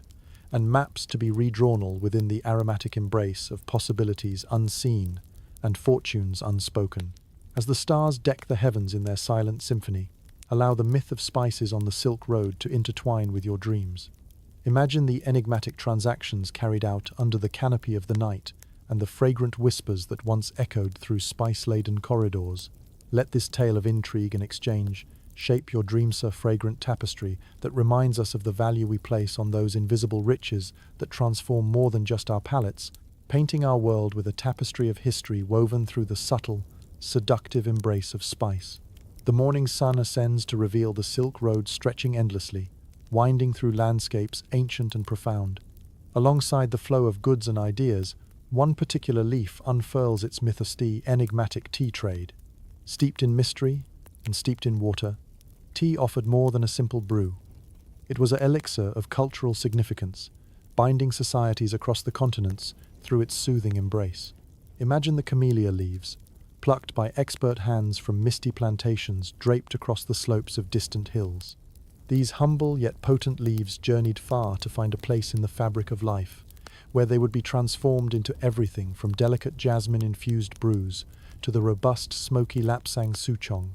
and maps to be redrawn all within the aromatic embrace of possibilities unseen and fortunes unspoken. As the stars deck the heavens in their silent symphony, allow the myth of spices on the Silk Road to intertwine with your dreams. Imagine the enigmatic transactions carried out under the canopy of the night and the fragrant whispers that once echoed through spice-laden corridors. Let this tale of intrigue and exchange shape your dreamser fragrant tapestry that reminds us of the value we place on those invisible riches that transform more than just our palates, painting our world with a tapestry of history woven through the subtle, seductive embrace of spice. The morning sun ascends to reveal the Silk Road stretching endlessly, winding through landscapes ancient and profound. Alongside the flow of goods and ideas, one particular leaf unfurls its mythosty enigmatic tea trade. Steeped in mystery and steeped in water, tea offered more than a simple brew. It was an elixir of cultural significance, binding societies across the continents through its soothing embrace. Imagine the camellia leaves, plucked by expert hands from misty plantations draped across the slopes of distant hills. These humble yet potent leaves journeyed far to find a place in the fabric of life, where they would be transformed into everything from delicate jasmine-infused brews to the robust, smoky lapsang souchong.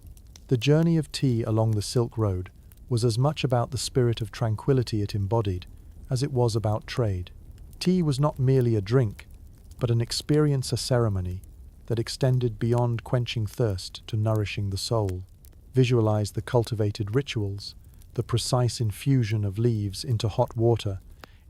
The journey of tea along the Silk Road was as much about the spirit of tranquility it embodied as it was about trade. Tea was not merely a drink, but an experience, a ceremony that extended beyond quenching thirst to nourishing the soul. Visualize the cultivated rituals, the precise infusion of leaves into hot water.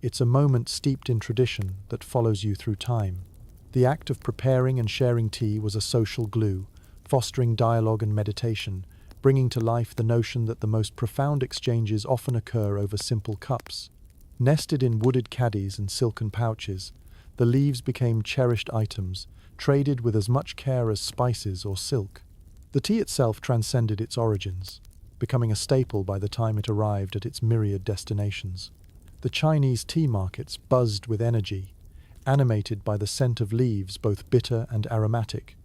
It's a moment steeped in tradition that follows you through time. The act of preparing and sharing tea was a social glue, fostering dialogue and meditation, bringing to life the notion that the most profound exchanges often occur over simple cups. Nested in wooded caddies and silken pouches, the leaves became cherished items, traded with as much care as spices or silk. The tea itself transcended its origins, becoming a staple by the time it arrived at its myriad destinations. The Chinese tea markets buzzed with energy, animated by the scent of leaves both bitter and aromatic,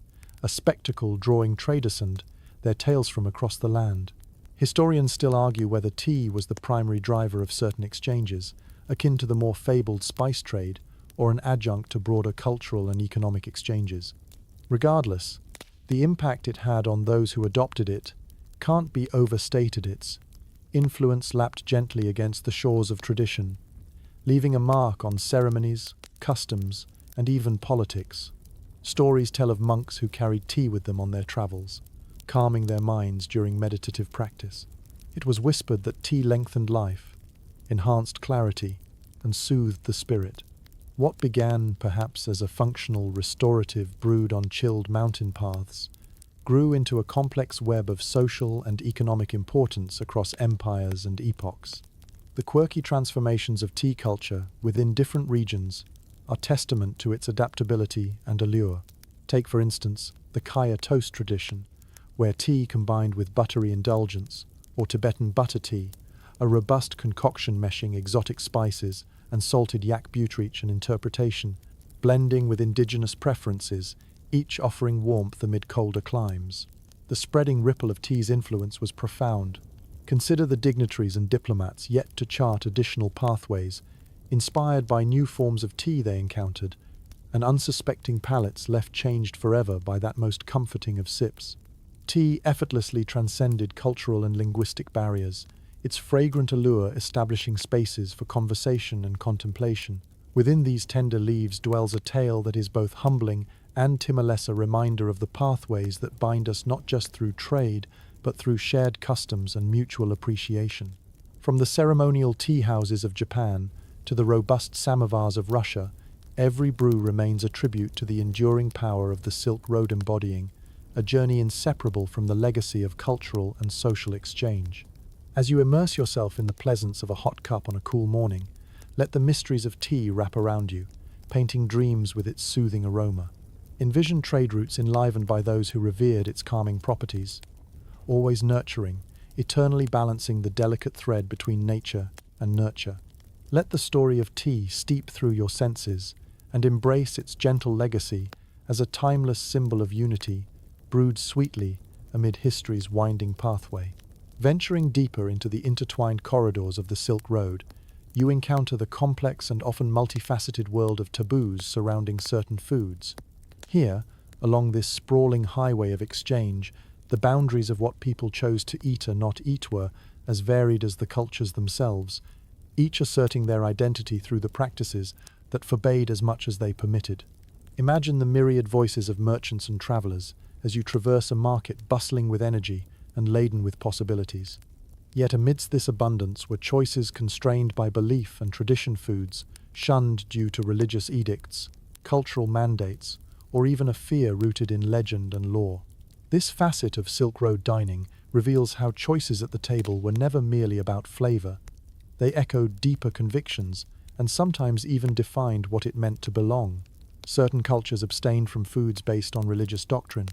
a spectacle drawing traders and their tales from across the land. Historians still argue whether tea was the primary driver of certain exchanges, akin to the more fabled spice trade, or an adjunct to broader cultural and economic exchanges. Regardless, the impact it had on those who adopted it can't be overstated. Its influence lapped gently against the shores of tradition, leaving a mark on ceremonies, customs, and even politics. Stories tell of monks who carried tea with them on their travels, calming their minds during meditative practice. It was whispered that tea lengthened life, enhanced clarity, and soothed the spirit. What began perhaps as a functional restorative brewed on chilled mountain paths grew into a complex web of social and economic importance across empires and epochs. The quirky transformations of tea culture within different regions are testament to its adaptability and allure. Take, for instance, the Kaya toast tradition, where tea combined with buttery indulgence, or Tibetan butter tea, a robust concoction meshing exotic spices and salted yak butrich and interpretation, blending with indigenous preferences, each offering warmth amid colder climes. The spreading ripple of tea's influence was profound. Consider the dignitaries and diplomats yet to chart additional pathways, inspired by new forms of tea they encountered, and unsuspecting palates left changed forever by that most comforting of sips. Tea effortlessly transcended cultural and linguistic barriers, its fragrant allure establishing spaces for conversation and contemplation. Within these tender leaves dwells a tale that is both humbling and timorless, a reminder of the pathways that bind us not just through trade, but through shared customs and mutual appreciation. From the ceremonial tea houses of Japan to the robust samovars of Russia, every brew remains a tribute to the enduring power of the Silk Road, embodying a journey inseparable from the legacy of cultural and social exchange. As you immerse yourself in the pleasance of a hot cup on a cool morning, let the mysteries of tea wrap around you, painting dreams with its soothing aroma. Envision trade routes enlivened by those who revered its calming properties, always nurturing, eternally balancing the delicate thread between nature and nurture. Let the story of tea steep through your senses and embrace its gentle legacy as a timeless symbol of unity, brewed sweetly amid history's winding pathway. Venturing deeper into the intertwined corridors of the Silk Road, you encounter the complex and often multifaceted world of taboos surrounding certain foods. Here, along this sprawling highway of exchange, the boundaries of what people chose to eat or not eat were as varied as the cultures themselves, each asserting their identity through the practices that forbade as much as they permitted. Imagine the myriad voices of merchants and travelers as you traverse a market bustling with energy and laden with possibilities. Yet amidst this abundance were choices constrained by belief and tradition, foods shunned due to religious edicts, cultural mandates, or even a fear rooted in legend and lore. This facet of Silk Road dining reveals how choices at the table were never merely about flavor. They echoed deeper convictions and sometimes even defined what it meant to belong. Certain cultures abstained from foods based on religious doctrine.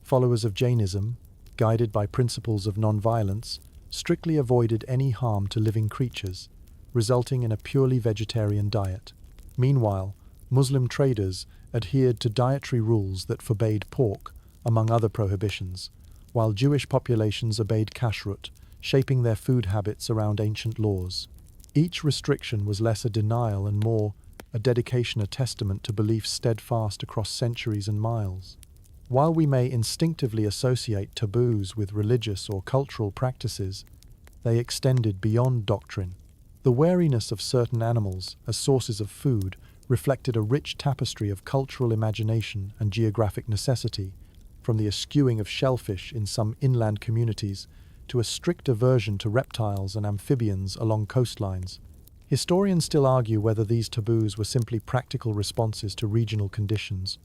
Followers of Jainism, guided by principles of non-violence, strictly avoided any harm to living creatures, resulting in a purely vegetarian diet. Meanwhile, Muslim traders adhered to dietary rules that forbade pork, among other prohibitions, while Jewish populations obeyed kashrut, shaping their food habits around ancient laws. Each restriction was less a denial and more a dedication, a testament to beliefs steadfast across centuries and miles. While we may instinctively associate taboos with religious or cultural practices, they extended beyond doctrine. The wariness of certain animals as sources of food reflected a rich tapestry of cultural imagination and geographic necessity, from the eschewing of shellfish in some inland communities to a strict aversion to reptiles and amphibians along coastlines. Historians still argue whether these taboos were simply practical responses to regional conditions,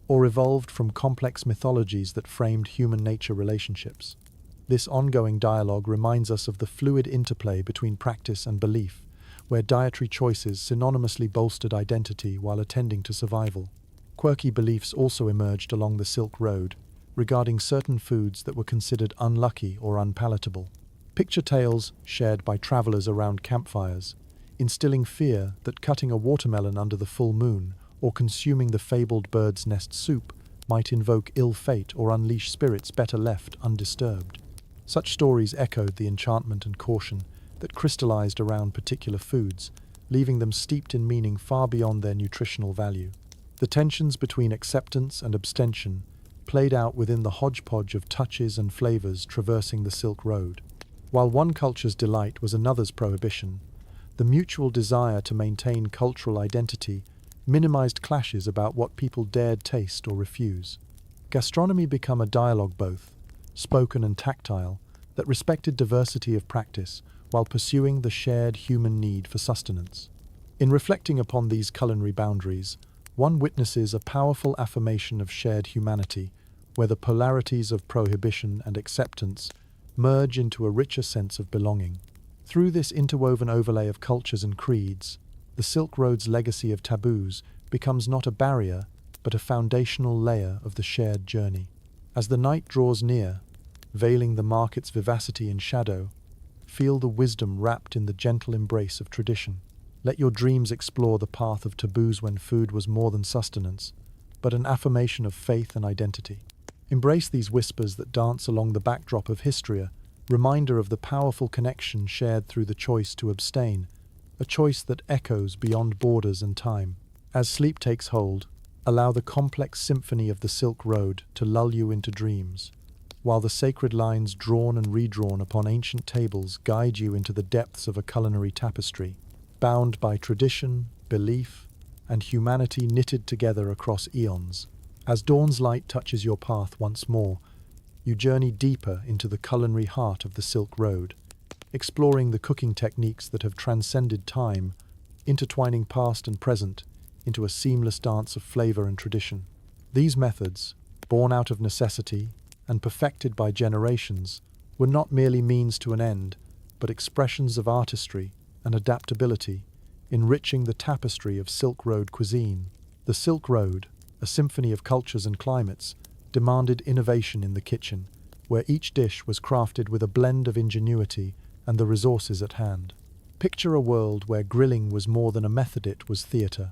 or evolved from complex mythologies that framed human-nature relationships. This ongoing dialogue reminds us of the fluid interplay between practice and belief, where dietary choices synonymously bolstered identity while attending to survival. Quirky beliefs also emerged along the Silk Road, regarding certain foods that were considered unlucky or unpalatable. Picture tales shared by travelers around campfires, instilling fear that cutting a watermelon under the full moon or consuming the fabled bird's nest soup might invoke ill fate or unleash spirits better left undisturbed. Such stories echoed the enchantment and caution that crystallized around particular foods, leaving them steeped in meaning far beyond their nutritional value. The tensions between acceptance and abstention played out within the hodgepodge of touches and flavors traversing the Silk Road. While one culture's delight was another's prohibition, the mutual desire to maintain cultural identity minimized clashes about what people dared taste or refuse. Gastronomy became a dialogue both spoken and tactile that respected diversity of practice while pursuing the shared human need for sustenance. In reflecting upon these culinary boundaries, one witnesses a powerful affirmation of shared humanity, where the polarities of prohibition and acceptance merge into a richer sense of belonging. Through this interwoven overlay of cultures and creeds, the Silk Road's legacy of taboos becomes not a barrier, but a foundational layer of the shared journey. As the night draws near, veiling the market's vivacity in shadow, feel the wisdom wrapped in the gentle embrace of tradition. Let your dreams explore the path of taboos when food was more than sustenance, but an affirmation of faith and identity. Embrace these whispers that dance along the backdrop of history, a reminder of the powerful connection shared through the choice to abstain, a choice that echoes beyond borders and time. As sleep takes hold, allow the complex symphony of the Silk Road to lull you into dreams, while the sacred lines drawn and redrawn upon ancient tables guide you into the depths of a culinary tapestry, bound by tradition, belief, and humanity knitted together across eons. As dawn's light touches your path once more, you journey deeper into the culinary heart of the Silk Road, exploring the cooking techniques that have transcended time, intertwining past and present into a seamless dance of flavor and tradition. These methods, born out of necessity and perfected by generations, were not merely means to an end, but expressions of artistry and adaptability, enriching the tapestry of Silk Road cuisine. The Silk Road, a symphony of cultures and climates, demanded innovation in the kitchen, where each dish was crafted with a blend of ingenuity and the resources at hand. Picture a world where grilling was more than a method, it was theatre.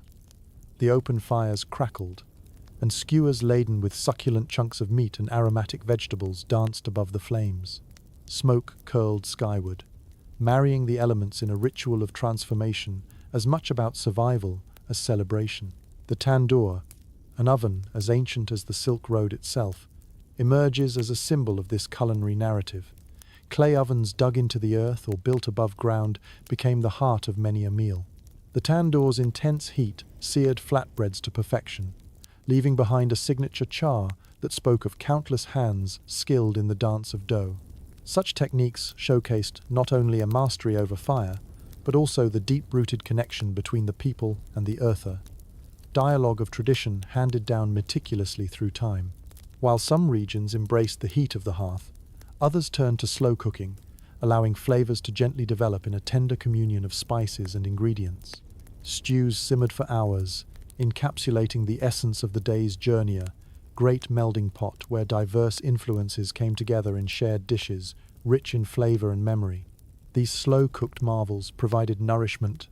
The open fires crackled, and skewers laden with succulent chunks of meat and aromatic vegetables danced above the flames. Smoke curled skyward, marrying the elements in a ritual of transformation as much about survival as celebration. The tandoor, an oven as ancient as the Silk Road itself, emerges as a symbol of this culinary narrative. Clay ovens dug into the earth or built above ground became the heart of many a meal. The tandoor's intense heat seared flatbreads to perfection, leaving behind a signature char that spoke of countless hands skilled in the dance of dough. Such techniques showcased not only a mastery over fire, but also the deep-rooted connection between the people and the earther, dialogue of tradition handed down meticulously through time. While some regions embraced the heat of the hearth, others turned to slow cooking, allowing flavors to gently develop in a tender communion of spices and ingredients. Stews simmered for hours, encapsulating the essence of the day's journey, a great melding pot where diverse influences came together in shared dishes, rich in flavor and memory. These slow-cooked marvels provided nourishment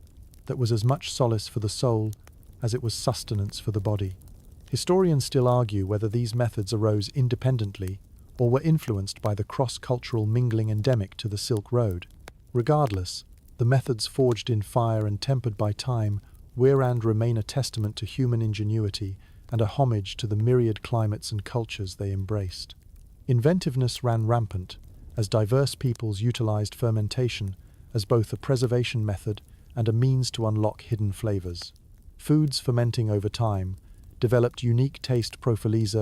that was as much solace for the soul as it was sustenance for the body. Historians still argue whether these methods arose independently or were influenced by the cross-cultural mingling endemic to the Silk Road. Regardless, the methods forged in fire and tempered by time remain a testament to human ingenuity and a homage to the myriad climates and cultures they embraced. Inventiveness ran rampant, as diverse peoples utilized fermentation as both a preservation method and a means to unlock hidden flavors. Foods fermenting over time developed unique taste profiles,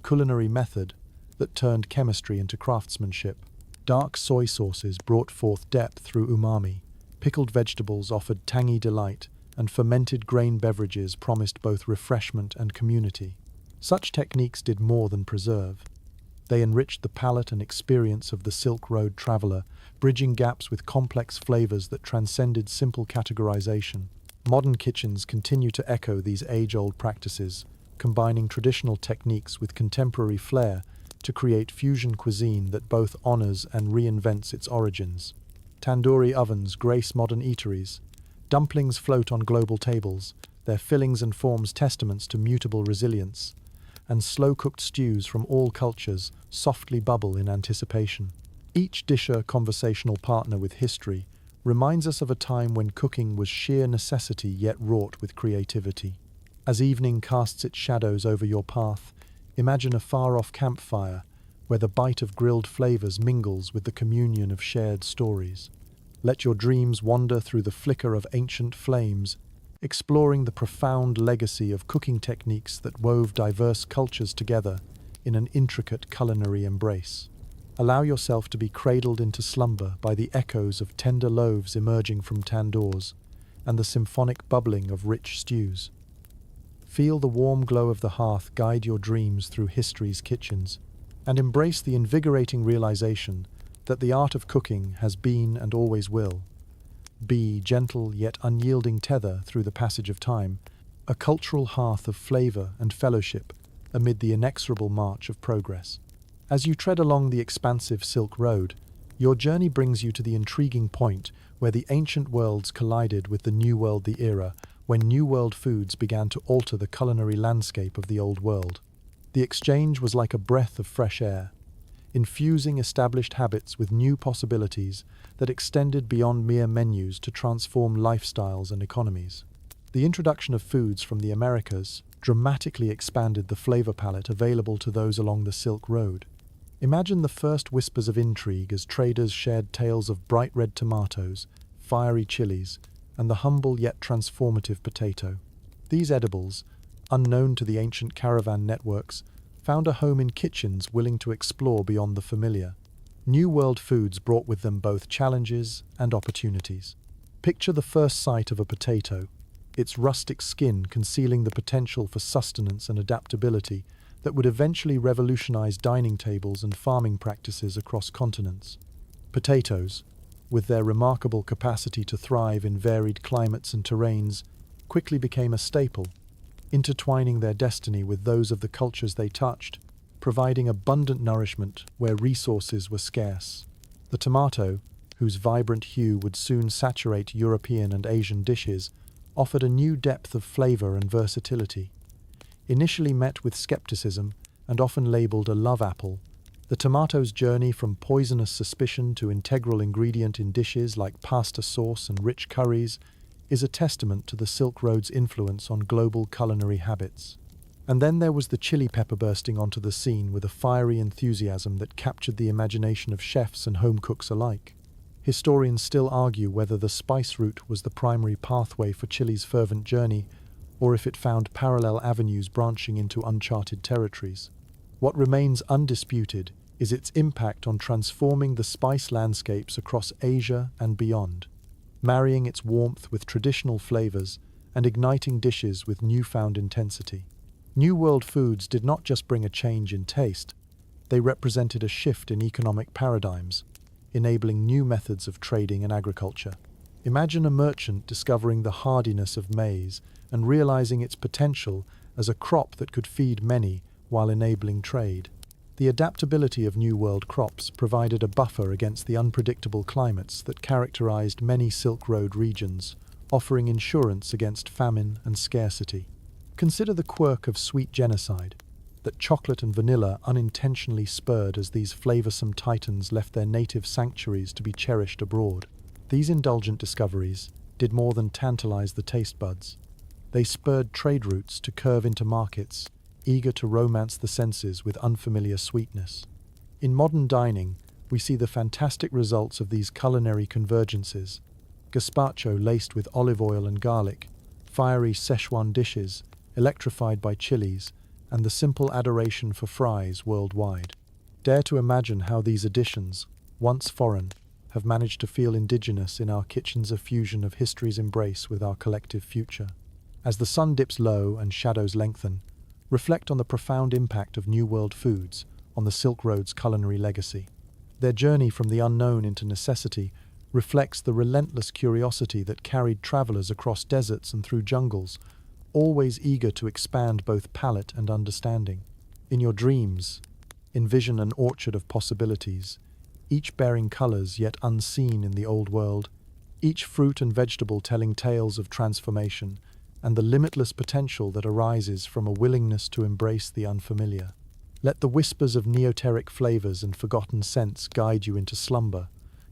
culinary method that turned chemistry into craftsmanship. Dark soy sauces brought forth depth through umami, pickled vegetables offered tangy delight, and fermented grain beverages promised both refreshment and community. Such techniques did more than preserve. They enriched the palate and experience of the Silk Road traveler, bridging gaps with complex flavors that transcended simple categorization. Modern kitchens continue to echo these age-old practices, combining traditional techniques with contemporary flair to create fusion cuisine that both honors and reinvents its origins. Tandoori ovens grace modern eateries. Dumplings float on global tables, their fillings and forms testaments to mutable resilience. and slow-cooked stews from all cultures softly bubble in anticipation. Each dish, a conversational partner with history, reminds us of a time when cooking was sheer necessity yet wrought with creativity. As evening casts its shadows over your path, imagine a far-off campfire where the bite of grilled flavors mingles with the communion of shared stories. Let your dreams wander through the flicker of ancient flames, exploring the profound legacy of cooking techniques that wove diverse cultures together in an intricate culinary embrace. Allow yourself to be cradled into slumber by the echoes of tender loaves emerging from tandoors and the symphonic bubbling of rich stews. Feel the warm glow of the hearth guide your dreams through history's kitchens, and embrace the invigorating realization that the art of cooking has been and always will be gentle yet unyielding tether through the passage of time, a cultural hearth of flavor and fellowship amid the inexorable march of progress. As you tread along the expansive Silk Road, your journey brings you to the intriguing point where the ancient worlds collided with the New World, the era when New World foods began to alter the culinary landscape of the Old World. The exchange was like a breath of fresh air, infusing established habits with new possibilities that extended beyond mere menus to transform lifestyles and economies. The introduction of foods from the Americas dramatically expanded the flavor palette available to those along the Silk Road. Imagine the first whispers of intrigue as traders shared tales of bright red tomatoes, fiery chilies, and the humble yet transformative potato. These edibles, unknown to the ancient caravan networks, found a home in kitchens willing to explore beyond the familiar. New World foods brought with them both challenges and opportunities. Picture the first sight of a potato, its rustic skin concealing the potential for sustenance and adaptability that would eventually revolutionize dining tables and farming practices across continents. Potatoes, with their remarkable capacity to thrive in varied climates and terrains, quickly became a staple, intertwining their destiny with those of the cultures they touched, providing abundant nourishment where resources were scarce. The tomato, whose vibrant hue would soon saturate European and Asian dishes, offered a new depth of flavor and versatility. Initially met with skepticism and often labeled a love apple, the tomato's journey from poisonous suspicion to integral ingredient in dishes like pasta sauce and rich curries is a testament to the Silk Road's influence on global culinary habits. And then there was the chili pepper bursting onto the scene with a fiery enthusiasm that captured the imagination of chefs and home cooks alike. Historians still argue whether the spice route was the primary pathway for chili's fervent journey, or if it found parallel avenues branching into uncharted territories. What remains undisputed is its impact on transforming the spice landscapes across Asia and beyond, marrying its warmth with traditional flavors and igniting dishes with newfound intensity. New World foods did not just bring a change in taste, they represented a shift in economic paradigms, enabling new methods of trading and agriculture. Imagine a merchant discovering the hardiness of maize and realizing its potential as a crop that could feed many while enabling trade. The adaptability of New World crops provided a buffer against the unpredictable climates that characterized many Silk Road regions, offering insurance against famine and scarcity. Consider the quirk of sweet genocide that chocolate and vanilla unintentionally spurred as these flavorsome titans left their native sanctuaries to be cherished abroad. These indulgent discoveries did more than tantalize the taste buds. They spurred trade routes to curve into markets, eager to romance the senses with unfamiliar sweetness. In modern dining, we see the fantastic results of these culinary convergences: gazpacho laced with olive oil and garlic, fiery Szechuan dishes electrified by chilies, and the simple adoration for fries worldwide. Dare to imagine how these additions, once foreign, have managed to feel indigenous in our kitchens, a fusion of history's embrace with our collective future. As the sun dips low and shadows lengthen, reflect on the profound impact of New World foods on the Silk Road's culinary legacy. Their journey from the unknown into necessity reflects the relentless curiosity that carried travelers across deserts and through jungles, always eager to expand both palate and understanding. In your dreams, envision an orchard of possibilities, each bearing colors yet unseen in the Old World, each fruit and vegetable telling tales of transformation, and the limitless potential that arises from a willingness to embrace the unfamiliar. Let the whispers of neoteric flavors and forgotten scents guide you into slumber,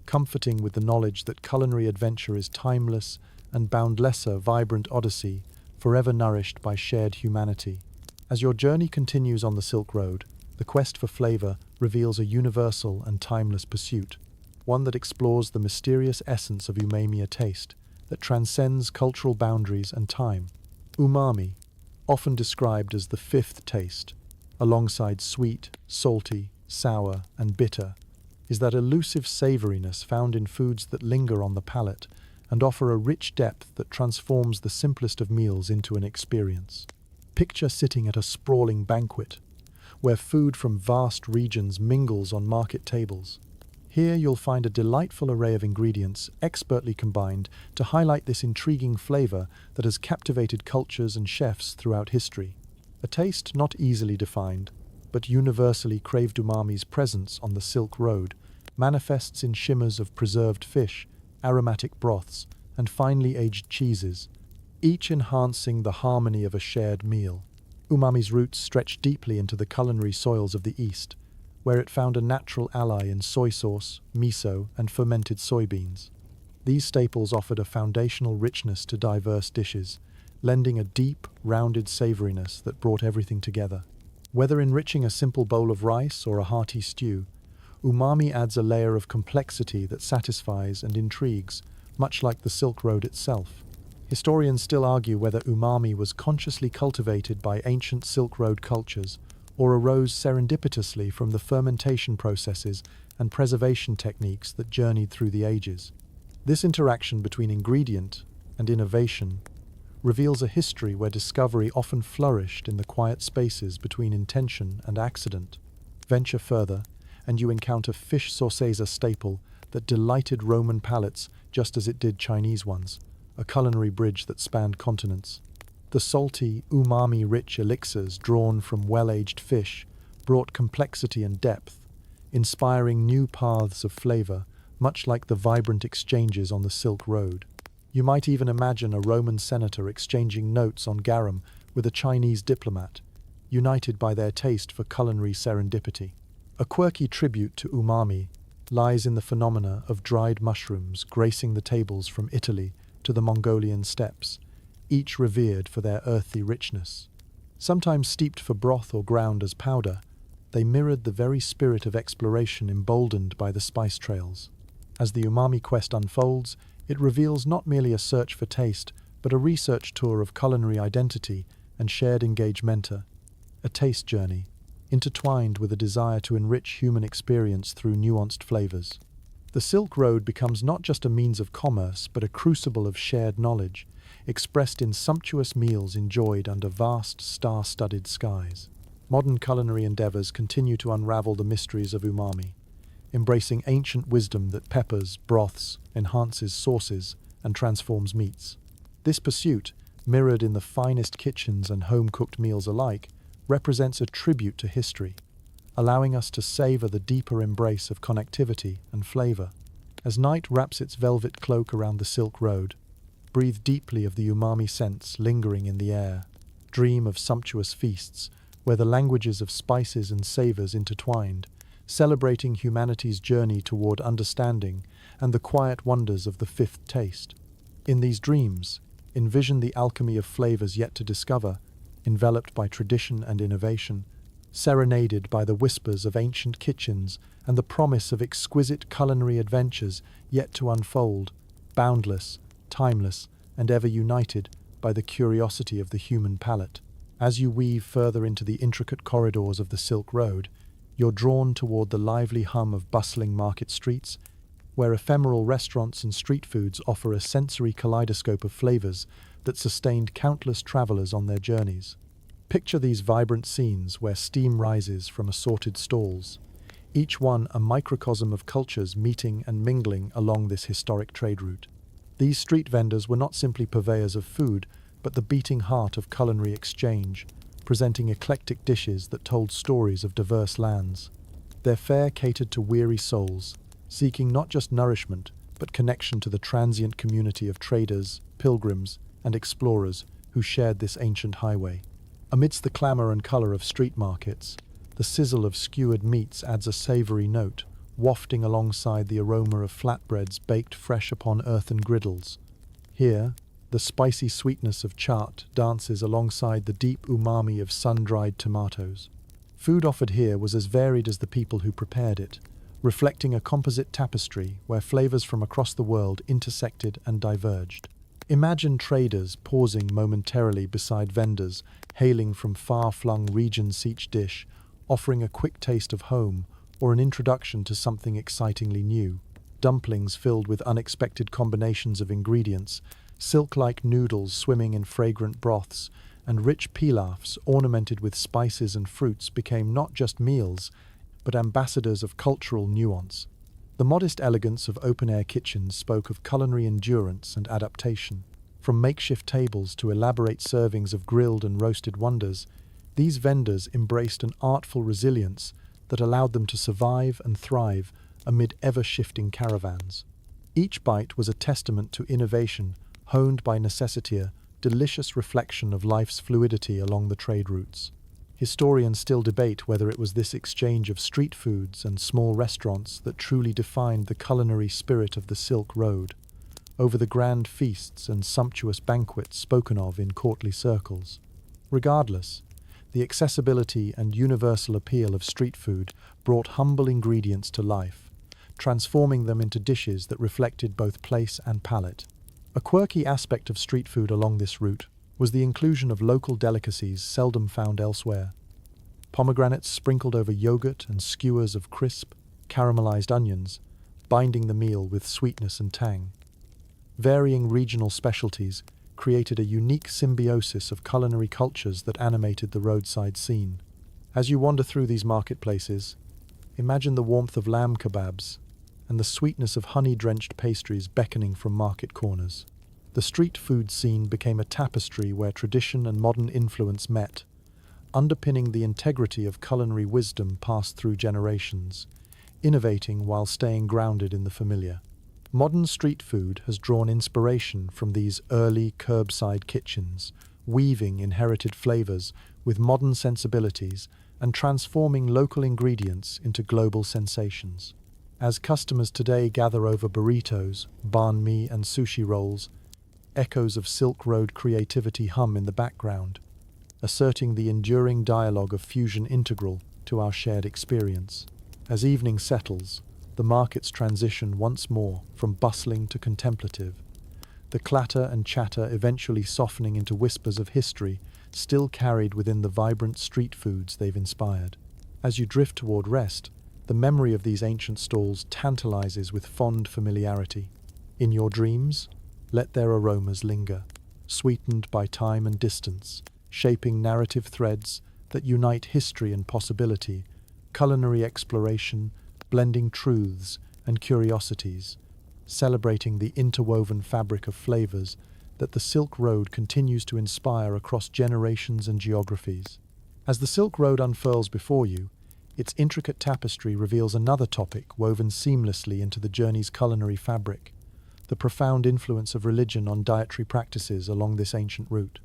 comforting with the knowledge that culinary adventure is timeless and boundless, vibrant odyssey, forever nourished by shared humanity. As your journey continues on the Silk Road, the quest for flavor reveals a universal and timeless pursuit, one that explores the mysterious essence of umami, a taste that transcends cultural boundaries and time. Umami, often described as the fifth taste, alongside sweet, salty, sour, and bitter, is that elusive savoriness found in foods that linger on the palate and offer a rich depth that transforms the simplest of meals into an experience. Picture sitting at a sprawling banquet, where food from vast regions mingles on market tables. Here you'll find a delightful array of ingredients expertly combined to highlight this intriguing flavor that has captivated cultures and chefs throughout history. A taste not easily defined, but universally craved, umami's presence on the Silk Road manifests in shimmers of preserved fish, aromatic broths, and finely aged cheeses, each enhancing the harmony of a shared meal. Umami's roots stretch deeply into the culinary soils of the East, where it found a natural ally in soy sauce, miso, and fermented soybeans. These staples offered a foundational richness to diverse dishes, lending a deep, rounded savoriness that brought everything together. Whether enriching a simple bowl of rice or a hearty stew, umami adds a layer of complexity that satisfies and intrigues, much like the Silk Road itself. Historians still argue whether umami was consciously cultivated by ancient Silk Road cultures or arose serendipitously from the fermentation processes and preservation techniques that journeyed through the ages. This interaction between ingredient and innovation reveals a history where discovery often flourished in the quiet spaces between intention and accident. Venture further, and you encounter fish sauces, a staple that delighted Roman palates just as it did Chinese ones, a culinary bridge that spanned continents. The salty, umami-rich elixirs drawn from well-aged fish brought complexity and depth, inspiring new paths of flavor, much like the vibrant exchanges on the Silk Road. You might even imagine a Roman senator exchanging notes on garum with a Chinese diplomat, united by their taste for culinary serendipity. A quirky tribute to umami lies in the phenomena of dried mushrooms gracing the tables from Italy to the Mongolian steppes, each revered for their earthy richness. Sometimes steeped for broth or ground as powder, they mirrored the very spirit of exploration emboldened by the spice trails. As the umami quest unfolds, it reveals not merely a search for taste, but a research tour of culinary identity and shared engagement, a taste journey, intertwined with a desire to enrich human experience through nuanced flavors. The Silk Road becomes not just a means of commerce, but a crucible of shared knowledge, expressed in sumptuous meals enjoyed under vast, star-studded skies. Modern culinary endeavors continue to unravel the mysteries of umami, embracing ancient wisdom that peppers, broths, enhances sauces, and transforms meats. This pursuit, mirrored in the finest kitchens and home-cooked meals alike, represents a tribute to history, allowing us to savor the deeper embrace of connectivity and flavor. As night wraps its velvet cloak around the Silk Road, breathe deeply of the umami scents lingering in the air. Dream of sumptuous feasts, where the languages of spices and savors intertwined, celebrating humanity's journey toward understanding and the quiet wonders of the fifth taste. In these dreams, envision the alchemy of flavors yet to discover, enveloped by tradition and innovation, serenaded by the whispers of ancient kitchens and the promise of exquisite culinary adventures yet to unfold, boundless, timeless, and ever united by the curiosity of the human palate. As you weave further into the intricate corridors of the Silk Road, you're drawn toward the lively hum of bustling market streets, where ephemeral restaurants and street foods offer a sensory kaleidoscope of flavors that sustained countless travelers on their journeys. Picture these vibrant scenes where steam rises from assorted stalls, each one a microcosm of cultures meeting and mingling along this historic trade route. These street vendors were not simply purveyors of food, but the beating heart of culinary exchange, presenting eclectic dishes that told stories of diverse lands. Their fare catered to weary souls, seeking not just nourishment, but connection to the transient community of traders, pilgrims, and explorers who shared this ancient highway. Amidst the clamor and color of street markets, the sizzle of skewered meats adds a savory note, wafting alongside the aroma of flatbreads baked fresh upon earthen griddles. Here, the spicy sweetness of chaat dances alongside the deep umami of sun-dried tomatoes. Food offered here was as varied as the people who prepared it, reflecting a composite tapestry where flavors from across the world intersected and diverged. Imagine traders pausing momentarily beside vendors hailing from far-flung regions, each dish offering a quick taste of home or an introduction to something excitingly new. Dumplings filled with unexpected combinations of ingredients, silk-like noodles swimming in fragrant broths, and rich pilafs ornamented with spices and fruits became not just meals, but ambassadors of cultural nuance. The modest elegance of open-air kitchens spoke of culinary endurance and adaptation. From makeshift tables to elaborate servings of grilled and roasted wonders, these vendors embraced an artful resilience that allowed them to survive and thrive amid ever-shifting caravans. Each bite was a testament to innovation, honed by necessity, a delicious reflection of life's fluidity along the trade routes. Historians still debate whether it was this exchange of street foods and small restaurants that truly defined the culinary spirit of the Silk Road, over the grand feasts and sumptuous banquets spoken of in courtly circles. Regardless, the accessibility and universal appeal of street food brought humble ingredients to life, transforming them into dishes that reflected both place and palate. A quirky aspect of street food along this route was the inclusion of local delicacies seldom found elsewhere. Pomegranates sprinkled over yogurt and skewers of crisp, caramelized onions, binding the meal with sweetness and tang. Varying regional specialties created a unique symbiosis of culinary cultures that animated the roadside scene. As you wander through these marketplaces, imagine the warmth of lamb kebabs and the sweetness of honey-drenched pastries beckoning from market corners. The street food scene became a tapestry where tradition and modern influence met, underpinning the integrity of culinary wisdom passed through generations, innovating while staying grounded in the familiar. Modern street food has drawn inspiration from these early curbside kitchens, weaving inherited flavors with modern sensibilities and transforming local ingredients into global sensations. As customers today gather over burritos, banh mi, and sushi rolls, echoes of Silk Road creativity hum in the background, asserting the enduring dialogue of fusion integral to our shared experience. As evening settles, the markets transition once more from bustling to contemplative, the clatter and chatter eventually softening into whispers of history still carried within the vibrant street foods they've inspired. As you drift toward rest, the memory of these ancient stalls tantalizes with fond familiarity. In your dreams, let their aromas linger, sweetened by time and distance, shaping narrative threads that unite history and possibility, culinary exploration, blending truths and curiosities, celebrating the interwoven fabric of flavors that the Silk Road continues to inspire across generations and geographies. As the Silk Road unfurls before you, its intricate tapestry reveals another topic woven seamlessly into the journey's culinary fabric: the profound influence of religion on dietary practices along this ancient route.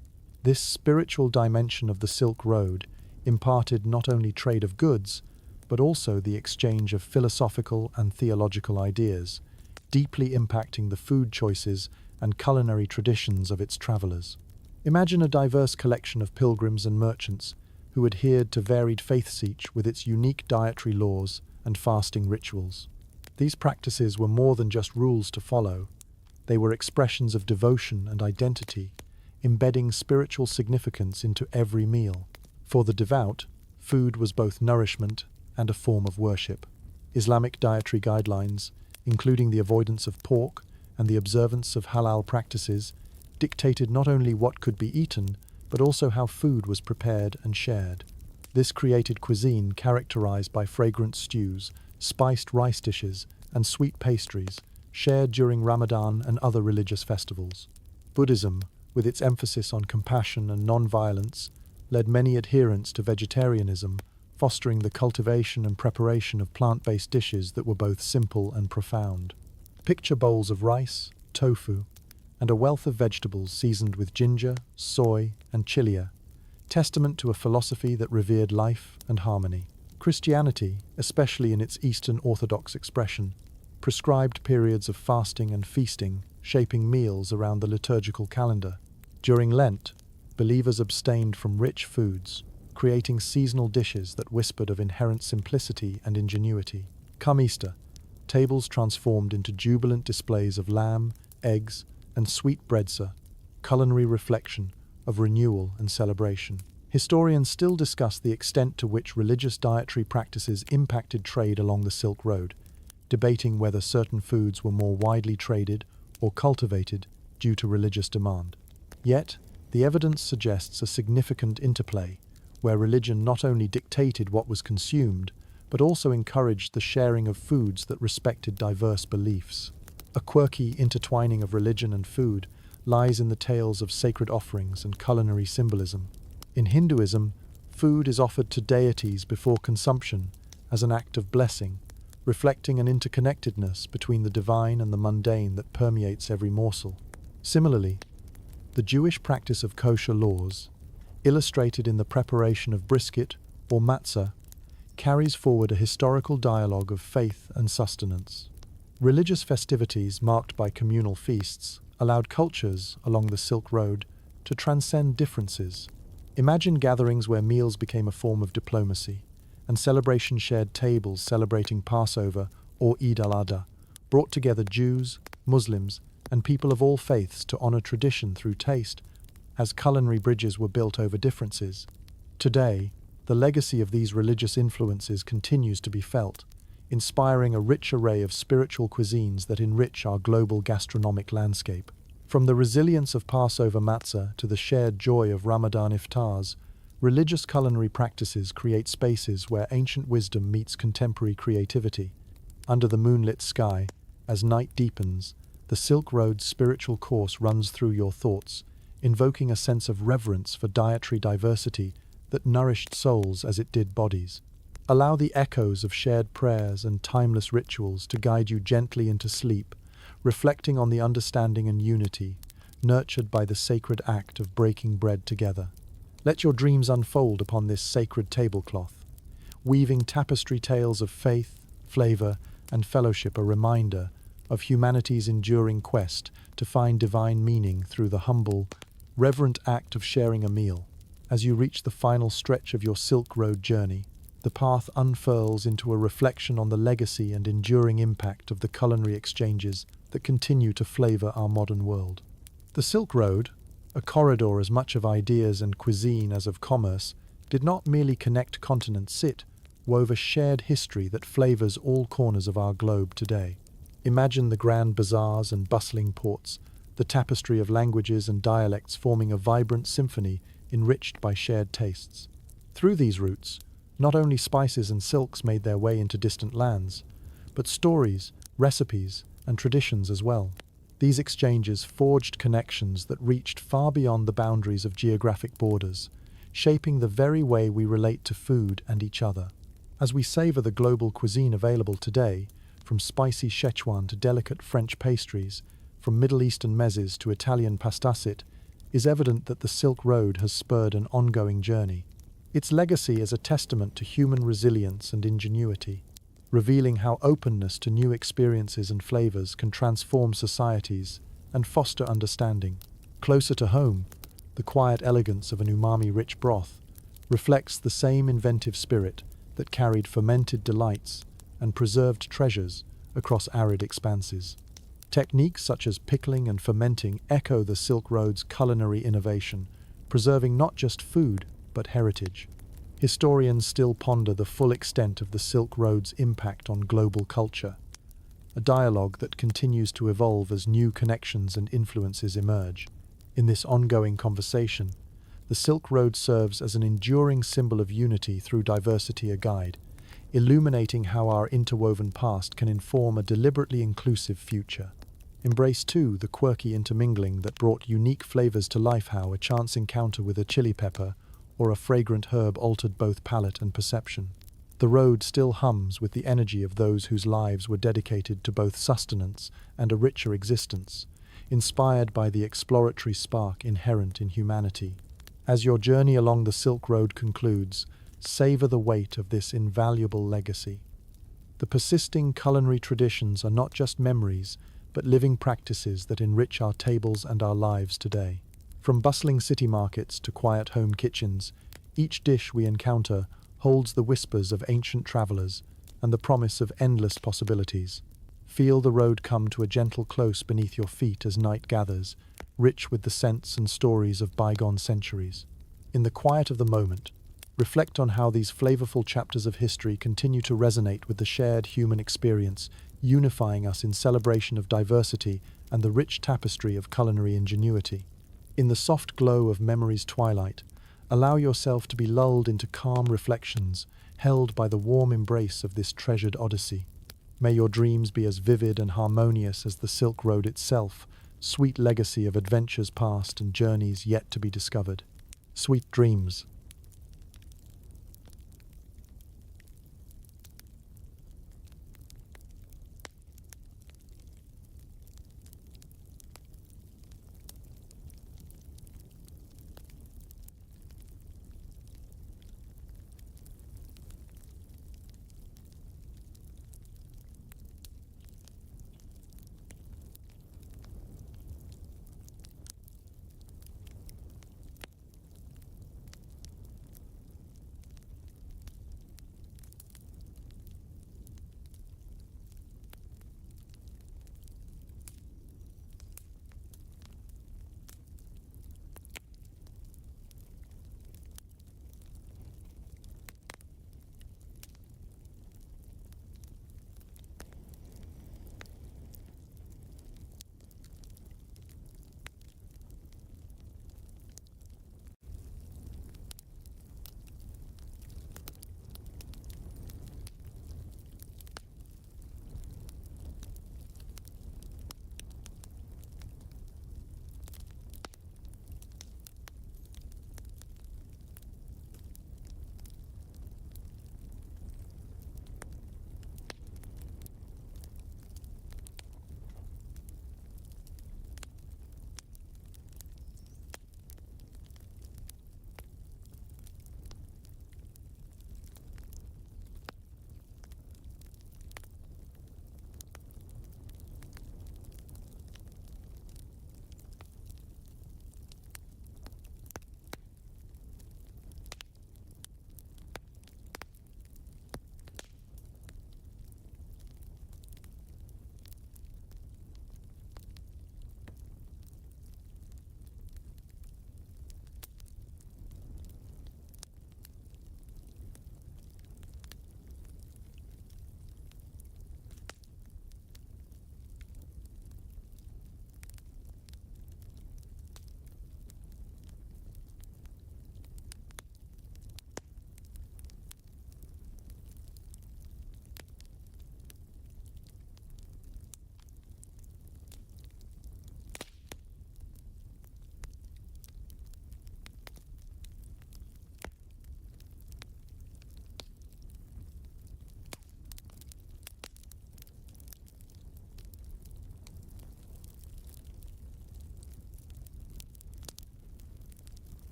This spiritual dimension of the Silk Road imparted not only trade of goods, but also the exchange of philosophical and theological ideas, deeply impacting the food choices and culinary traditions of its travelers. Imagine a diverse collection of pilgrims and merchants who adhered to varied faiths, each with its unique dietary laws and fasting rituals. These practices were more than just rules to follow. They were expressions of devotion and identity, embedding spiritual significance into every meal. For the devout, food was both nourishment and a form of worship. Islamic dietary guidelines, including the avoidance of pork and the observance of halal practices, dictated not only what could be eaten, but also how food was prepared and shared. This created cuisine characterized by fragrant stews, spiced rice dishes, and sweet pastries, shared during Ramadan and other religious festivals. Buddhism, with its emphasis on compassion and non-violence, led many adherents to vegetarianism, fostering the cultivation and preparation of plant-based dishes that were both simple and profound. Picture bowls of rice, tofu, and a wealth of vegetables seasoned with ginger, soy, and chilia, testament to a philosophy that revered life and harmony. Christianity, especially in its Eastern Orthodox expression, prescribed periods of fasting and feasting, shaping meals around the liturgical calendar. During Lent, believers abstained from rich foods, creating seasonal dishes that whispered of inherent simplicity and ingenuity. Come Easter, tables transformed into jubilant displays of lamb, eggs, and sweet breadser, culinary reflection of renewal and celebration. Historians still discuss the extent to which religious dietary practices impacted trade along the Silk Road, debating whether certain foods were more widely traded or cultivated due to religious demand. Yet, the evidence suggests a significant interplay, where religion not only dictated what was consumed, but also encouraged the sharing of foods that respected diverse beliefs. A quirky intertwining of religion and food lies in the tales of sacred offerings and culinary symbolism. In Hinduism, food is offered to deities before consumption as an act of blessing, reflecting an interconnectedness between the divine and the mundane that permeates every morsel. Similarly, the Jewish practice of kosher laws, illustrated in the preparation of brisket or matzah, carries forward a historical dialogue of faith and sustenance. Religious festivities marked by communal feasts allowed cultures along the Silk Road to transcend differences. Imagine gatherings where meals became a form of diplomacy, and celebrations shared tables celebrating Passover or Eid al-Adha, brought together Jews, Muslims, and people of all faiths to honor tradition through taste, as culinary bridges were built over differences. Today, the legacy of these religious influences continues to be felt, inspiring a rich array of spiritual cuisines that enrich our global gastronomic landscape. From the resilience of Passover matzah to the shared joy of Ramadan iftars, religious culinary practices create spaces where ancient wisdom meets contemporary creativity. Under the moonlit sky, as night deepens, the Silk Road's spiritual course runs through your thoughts, invoking a sense of reverence for dietary diversity that nourished souls as it did bodies. Allow the echoes of shared prayers and timeless rituals to guide you gently into sleep, reflecting on the understanding and unity nurtured by the sacred act of breaking bread together. Let your dreams unfold upon this sacred tablecloth, weaving tapestry tales of faith, flavor, and fellowship, a reminder of humanity's enduring quest to find divine meaning through the humble, reverent act of sharing a meal. As you reach the final stretch of your Silk Road journey, the path unfurls into a reflection on the legacy and enduring impact of the culinary exchanges that continue to flavor our modern world. The Silk Road, a corridor as much of ideas and cuisine as of commerce, did not merely connect continents, it wove a shared history that flavors all corners of our globe today. Imagine the grand bazaars and bustling ports, the tapestry of languages and dialects forming a vibrant symphony enriched by shared tastes. Through these routes, not only spices and silks made their way into distant lands, but stories, recipes, and traditions as well. These exchanges forged connections that reached far beyond the boundaries of geographic borders, shaping the very way we relate to food and each other. As we savor the global cuisine available today, from spicy Szechuan to delicate French pastries, from Middle Eastern mezes to Italian pastacit, is evident that the Silk Road has spurred an ongoing journey. Its legacy is a testament to human resilience and ingenuity, revealing how openness to new experiences and flavors can transform societies and foster understanding. Closer to home, the quiet elegance of an umami-rich broth reflects the same inventive spirit that carried fermented delights and preserved treasures across arid expanses. Techniques such as pickling and fermenting echo the Silk Road's culinary innovation, preserving not just food, but heritage. Historians still ponder the full extent of the Silk Road's impact on global culture, a dialogue that continues to evolve as new connections and influences emerge. In this ongoing conversation, the Silk Road serves as an enduring symbol of unity through diversity, a guide, illuminating how our interwoven past can inform a deliberately inclusive future. Embrace, too, the quirky intermingling that brought unique flavors to life, how a chance encounter with a chili pepper or a fragrant herb altered both palate and perception. The road still hums with the energy of those whose lives were dedicated to both sustenance and a richer existence, inspired by the exploratory spark inherent in humanity. As your journey along the Silk Road concludes, savor the weight of this invaluable legacy. The persisting culinary traditions are not just memories, but living practices that enrich our tables and our lives today. From bustling city markets to quiet home kitchens, each dish we encounter holds the whispers of ancient travelers and the promise of endless possibilities. Feel the road come to a gentle close beneath your feet as night gathers, rich with the scents and stories of bygone centuries. In the quiet of the moment, reflect on how these flavorful chapters of history continue to resonate with the shared human experience, unifying us in celebration of diversity and the rich tapestry of culinary ingenuity. In the soft glow of memory's twilight, allow yourself to be lulled into calm reflections, held by the warm embrace of this treasured odyssey. May your dreams be as vivid and harmonious as the Silk Road itself, sweet legacy of adventures past and journeys yet to be discovered. Sweet dreams.